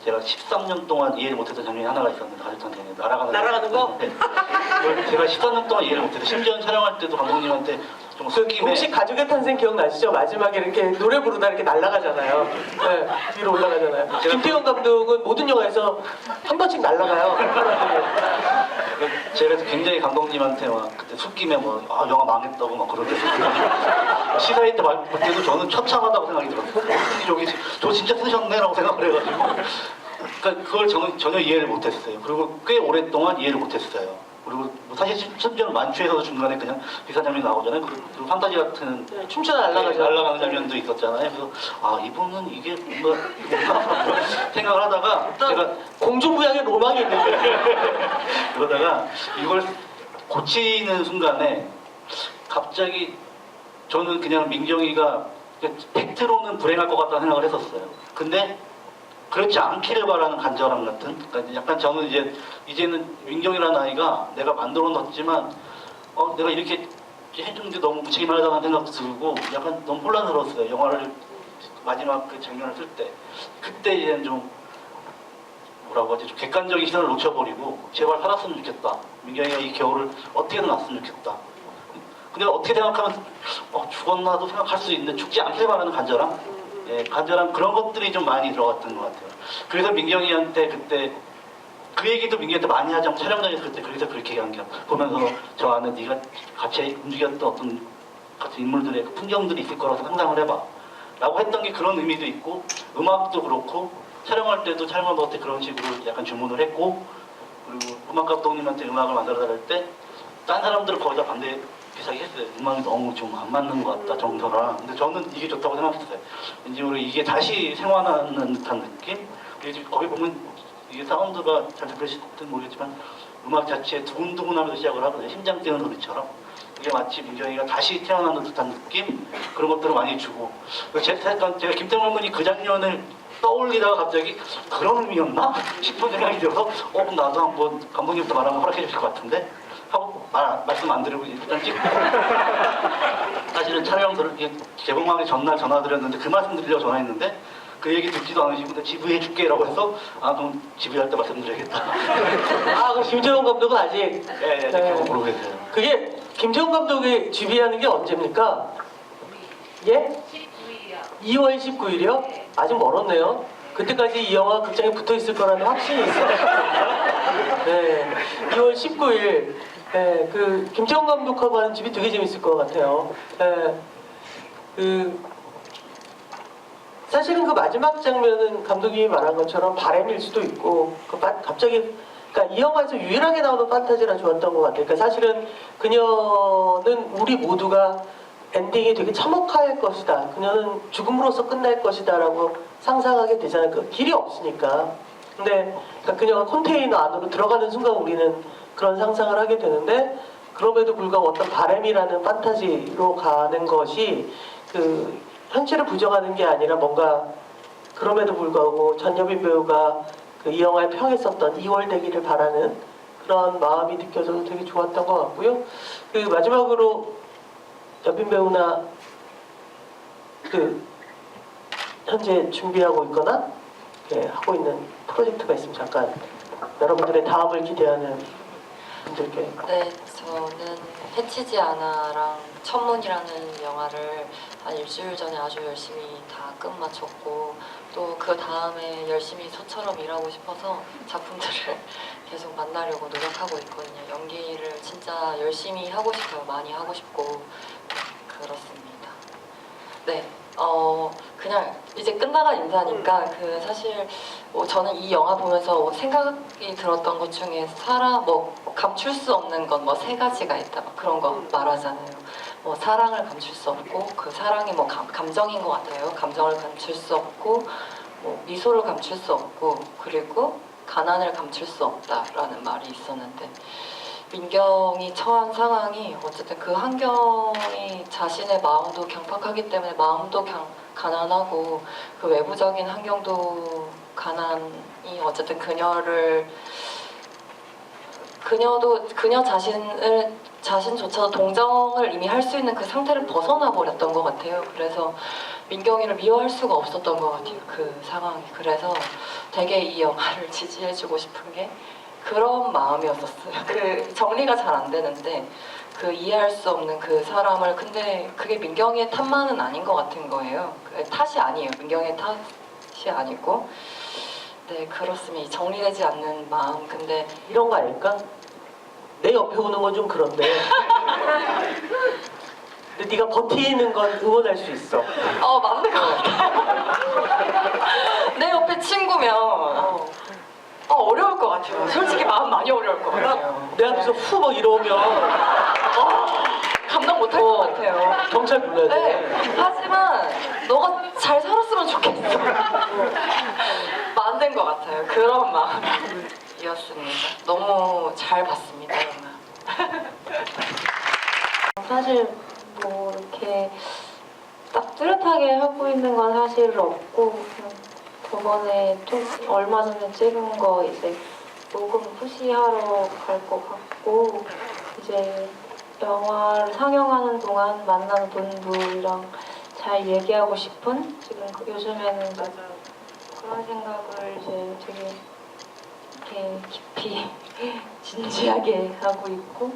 제가 13년 동안 이해를 못했던 장면이 하나가 있었는데 가족한테 날아가는 거? 네. 그걸 제가 13년 동안 이해를 못했어요. 심지어 촬영할 때도 감독님한테 좀 섞임에 혹시 가족의 탄생 기억나시죠? 마지막에 이렇게 노래 부르다 이렇게 날아가잖아요. 네, 위로 올라가잖아요. 김태형 감독은 모든 영화에서 한 번씩 날아가요. 제가 굉장히 감독님한테 막 그때 숲김에 뭐 영화 망했다고 막 그러는데 시사회 때 말 때도 저는 처참하다고 생각이 들었어요. 저기 저 진짜 쓰셨네라고 생각을 해가지고 그러니까 그걸 저는 전혀 이해를 못했어요. 그리고 꽤 오랫동안 이해를 못했어요. 그리고 뭐 사실 심지어는 만추에서도 중간에 그냥 비슷한 장면이 나오잖아요. 그리고 판타지 같은 네, 춤추다 날아가죠. 날아가는 장면도 있었잖아요. 그래서 이분은 이게 뭔가 생각을 하다가 제가 공중부양의 로망이 있는데 그러다가 이걸 고치는 순간에 갑자기 저는 그냥 민경이가 팩트로는 불행할 것 같다는 생각을 했었어요. 근데 그렇지 않기를 바라는 간절함 같은, 그러니까 약간 저는 이제는 민경이라는 아이가 내가 만들어 놨지만 내가 이렇게 해주는데 너무 무책임하다는 생각도 들고 약간 너무 혼란스러웠어요. 영화를 마지막 그 장면을 쓸 때 그때 이제는 좀 뭐라고 하지, 좀 객관적인 시선을 놓쳐버리고 제발 살았으면 좋겠다. 민경이가 이 겨울을 어떻게든 났으면 좋겠다. 근데 어떻게 생각하면 죽었나도 생각할 수 있는데 죽지 않길 바라는 간절함, 간절함, 그런 것들이 좀 많이 들어갔던 것 같아요. 그래서 민경이한테 그때 그 얘기도 민경이한테 많이 하자고 촬영장에서 그때 그래서 그렇게 얘기한 게 보면서 저 안에 네가 같이 움직였던 어떤 같은 인물들의 그 풍경들이 있을 거라고 상상을 해봐 라고 했던 게 그런 의미도 있고, 음악도 그렇고 촬영할 때도 촬영한 것 같아 그런 식으로 약간 주문을 했고, 그리고 음악 감독님한테 음악을 만들어달랄 때 딴 사람들은 거의 다 반대 비슷하게 했어요. 음악이 너무 좀 안 맞는 것 같다 정도라. 근데 저는 이게 좋다고 생각했어요. 왠지 모르게 이게 다시 생활하는 듯한 느낌? 그리고 거기 보면 이게 사운드가 잘 들으실지 모르겠지만 음악 자체에 두근두근하면서 시작을 하거든요. 심장 뛰는 소리처럼. 이게 마치 민경이가 다시 태어나는 듯한 느낌? 그런 것들을 많이 주고. 제가 김태형 감독님 그 장면을 떠올리다가 갑자기 그런 의미였나? 싶은 생각이 들어서 그럼 나도 한번 감독님부터 말하면 허락해 주실 것 같은데? 하고 말씀 안 드리고 일단 찍고 사실은 촬영들을 개봉하기 전날 전화드렸는데 그 말씀 드리려고 전화했는데 그 얘기 듣지도 않으시고 나 지부해 줄게 라고 해서 그럼 지부할 때 말씀드려야겠다. 그럼 김태형 감독은 아직 네, 모르고 계세요. 그게 김태형 감독이 지휘하는 게 언제입니까? 예? 2월 19일이요? 아직 멀었네요. 그때까지 이 영화 극장에 붙어 있을 거라는 확신이 있어요. 네, 2월 19일. 네, 그 김태형 감독하고 하는 집이 되게 재밌을 것 같아요. 네, 사실은 그 마지막 장면은 감독님이 말한 것처럼 바램일 수도 있고 갑자기 그러니까 이 영화에서 유일하게 나오는 판타지라 좋았던 것 같아요. 그러니까 사실은 그녀는 우리 모두가 엔딩이 되게 참혹할 것이다. 그녀는 죽음으로써 끝날 것이다라고 상상하게 되잖아요. 그 길이 없으니까. 근데 그러니까 그녀가 컨테이너 안으로 들어가는 순간 우리는 그런 상상을 하게 되는데, 그럼에도 불구하고 어떤 바램이라는 판타지로 가는 것이 그 현실을 부정하는 게 아니라 뭔가 그럼에도 불구하고 전여빈 배우가 그 이 영화에 평했었던 2월 되기를 바라는 그런 마음이 느껴져서 되게 좋았던 것 같고요. 그 마지막으로 여빈 배우나 그 현재 준비하고 있거나 하고 있는 프로젝트가 있으면 잠깐 여러분들의 다음을 기대하는 분들께. 네, 저는 해치지 않아랑 천문이라는 영화를 한 일주일 전에 아주 열심히 다 끝마쳤고, 또 그 다음에 열심히 소처럼 일하고 싶어서 작품들을 계속 만나려고 노력하고 있거든요. 연기를 진짜 열심히 하고 싶어요. 많이 하고 싶고 그렇습니다. 네, 그냥 이제 끝나간 인사니까 그 사실 저는 이 영화 보면서 생각이 들었던 것 중에 감출 수 없는 건 뭐 3가지가 있다 그런 거 말하잖아요. 뭐 사랑을 감출 수 없고, 그 사랑이 뭐 감정인 것 같아요. 감정을 감출 수 없고, 뭐 미소를 감출 수 없고, 그리고 가난을 감출 수 없다라는 말이 있었는데, 민경이 처한 상황이 어쨌든 그 환경이 자신의 마음도 강팍하기 때문에 마음도 가난하고, 그 외부적인 환경도 가난이 어쨌든 그녀 자신조차도 동정을 이미 할 수 있는 그 상태를 벗어나 버렸던 것 같아요. 그래서 민경이를 미워할 수가 없었던 것 같아요. 그 상황이. 그래서 되게 이 영화를 지지해주고 싶은 게 그런 마음이었었어요. 그 정리가 잘 안 되는데 그 이해할 수 없는 그 사람을 근데 그게 민경이의 탓만은 아닌 것 같은 거예요. 그 탓이 아니에요. 민경이의 탓이 아니고 네 그렇습니다. 이 정리되지 않는 마음 근데 이런 거 아닐까? 내 옆에 오는 건 좀 그런데 근데 네가 버티는 건 응원할 수 있어. 맞는 것 같아요. 내 옆에 친구면 어려울 것 같아요. 솔직히 마음 많이 어려울 것 같아요. 내 앞에서 후 막 이러면 감당 못할 것 같아요. 경찰 불러야 돼. 네, 하지만 너가 잘 살았으면 좋겠어. 만든 것 같아요. 그런 마음이었습니다. 너무 잘 봤습니다. 영화. 사실 뭐 이렇게 딱 뚜렷하게 하고 있는 건 사실 없고 그냥 저번에 좀 얼마 전에 찍은 거 이제 녹음 푸시하러 갈 것 같고 이제 영화를 상영하는 동안 만나는 분들이랑 잘 얘기하고 싶은 지금 요즘에는 이제 그런 생각을 이제 되게 이렇게 깊이 진지하게 하고 있고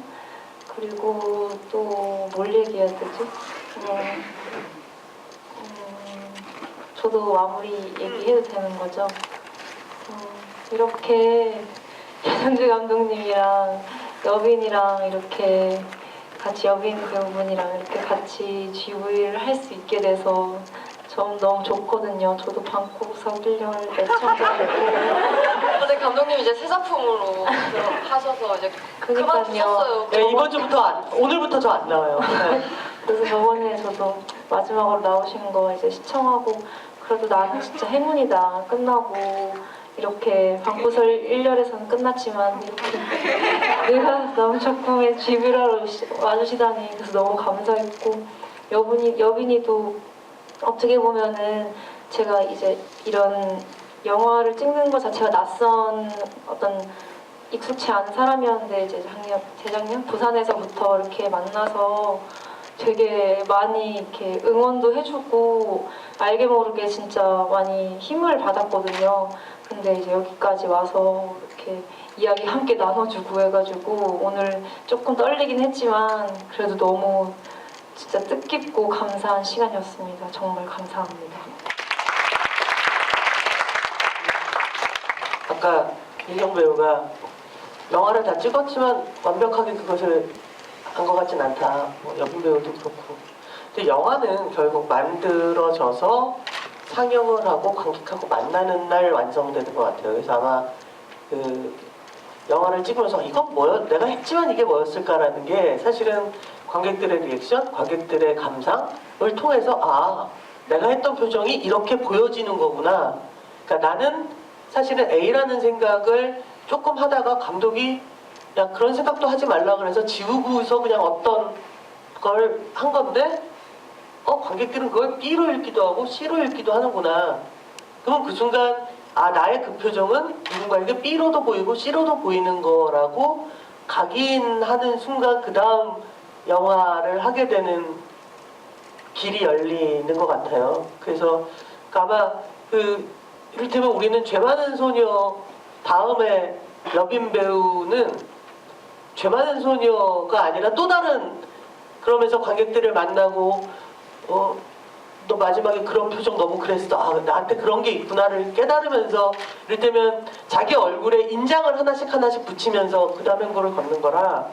그리고 또 뭘 얘기해야 되지? 저도 마무리 얘기해도 되는 거죠? 이렇게 최정주 감독님이랑 여빈이랑 이렇게 같이 여빈 배우분이랑 이렇게 같이 GV를 할 수 있게 돼서 전 너무 좋거든요. 저도 방구석 1년 애청자고 근데 감독님 이제 새 작품으로 하셔서 이제 그만두셨어요. 네, 이번 주부터 오늘부터 저 안 나와요. 네. 그래서 저번에 저도 마지막으로 나오신 거 이제 시청하고 그래도 나는 진짜 행운이다. 끝나고 이렇게 방구석 1열에서는 끝났지만 이렇게 내가 나온 작품에 GV를 와주시다니 그래서 너무 감사했고 여빈이도 어떻게 보면은 제가 이제 이런 영화를 찍는 것 자체가 낯선 어떤 익숙치 않은 사람이었는데 이제 재작년 부산에서부터 이렇게 만나서 되게 많이 이렇게 응원도 해주고 알게 모르게 진짜 많이 힘을 받았거든요. 근데 이제 여기까지 와서 이렇게 이야기 함께 나눠주고 해가지고 오늘 조금 떨리긴 했지만 그래도 너무 진짜 뜻깊고 감사한 시간이었습니다. 정말 감사합니다. 아까 민경 배우가 영화를 다 찍었지만 완벽하게 그것을 한 것 같진 않다. 뭐 여빈 배우도 그렇고. 근데 영화는 결국 만들어져서 상영을 하고 관객하고 만나는 날 완성되는 것 같아요. 그래서 아마 그 영화를 찍으면서 이건 내가 했지만 이게 뭐였을까라는 게 사실은 관객들의 리액션, 관객들의 감상을 통해서 내가 했던 표정이 이렇게 보여지는 거구나. 그러니까 나는 사실은 A라는 생각을 조금 하다가 감독이 야 그런 생각도 하지 말라 그래서 지우고서 그냥 어떤 걸 한 건데 관객들은 그걸 B로 읽기도 하고 C로 읽기도 하는구나. 그러면 그 순간 나의 그 표정은 누군가에게 B로도 보이고 C로도 보이는 거라고 각인하는 순간 그 다음 영화를 하게 되는 길이 열리는 것 같아요. 그래서 아마 이를테면 우리는 죄 많은 소녀 다음에 여빈 배우는 죄 많은 소녀가 아니라 또 다른 그러면서 관객들을 만나고 너 마지막에 그런 표정 너무 그랬어. 나한테 그런 게 있구나를 깨달으면서 이를테면 자기 얼굴에 인장을 하나씩 붙이면서 그 다음에 거를 걷는 거라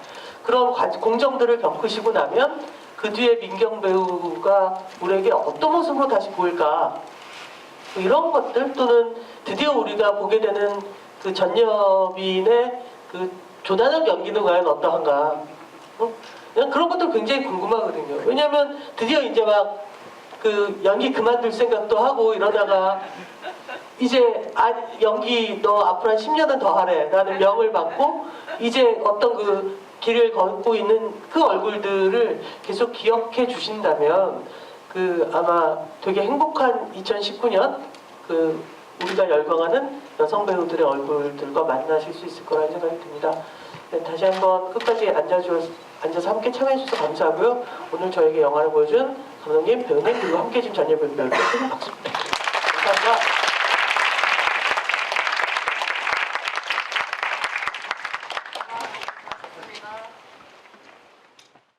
그런 공정들을 겪으시고 나면 그 뒤에 민경 배우가 우리에게 어떤 모습으로 다시 보일까 이런 것들 또는 드디어 우리가 보게 되는 그 전여빈의 그 조단한 연기는 과연 어떠한가 그냥 그런 것들 굉장히 궁금하거든요. 왜냐하면 드디어 이제 막 그 연기 그만둘 생각도 하고 이러다가 이제 연기 너 앞으로 한 10년은 더 하래 라는 명을 받고 이제 어떤 그 길을 걷고 있는 그 얼굴들을 계속 기억해 주신다면 아마 되게 행복한 2019년 우리가 열광하는 여성 배우들의 얼굴들과 만나실 수 있을 거라는 생각이 듭니다. 네, 다시 한번 끝까지 앉아주셔서 앉아서 함께 참여해주셔서 감사하고요. 오늘 저에게 영화를 보여준 감독님, 배우님, 그리고 함께 해준 자녀 배우님께 큰 박수 부탁드립니다. 감사합니다.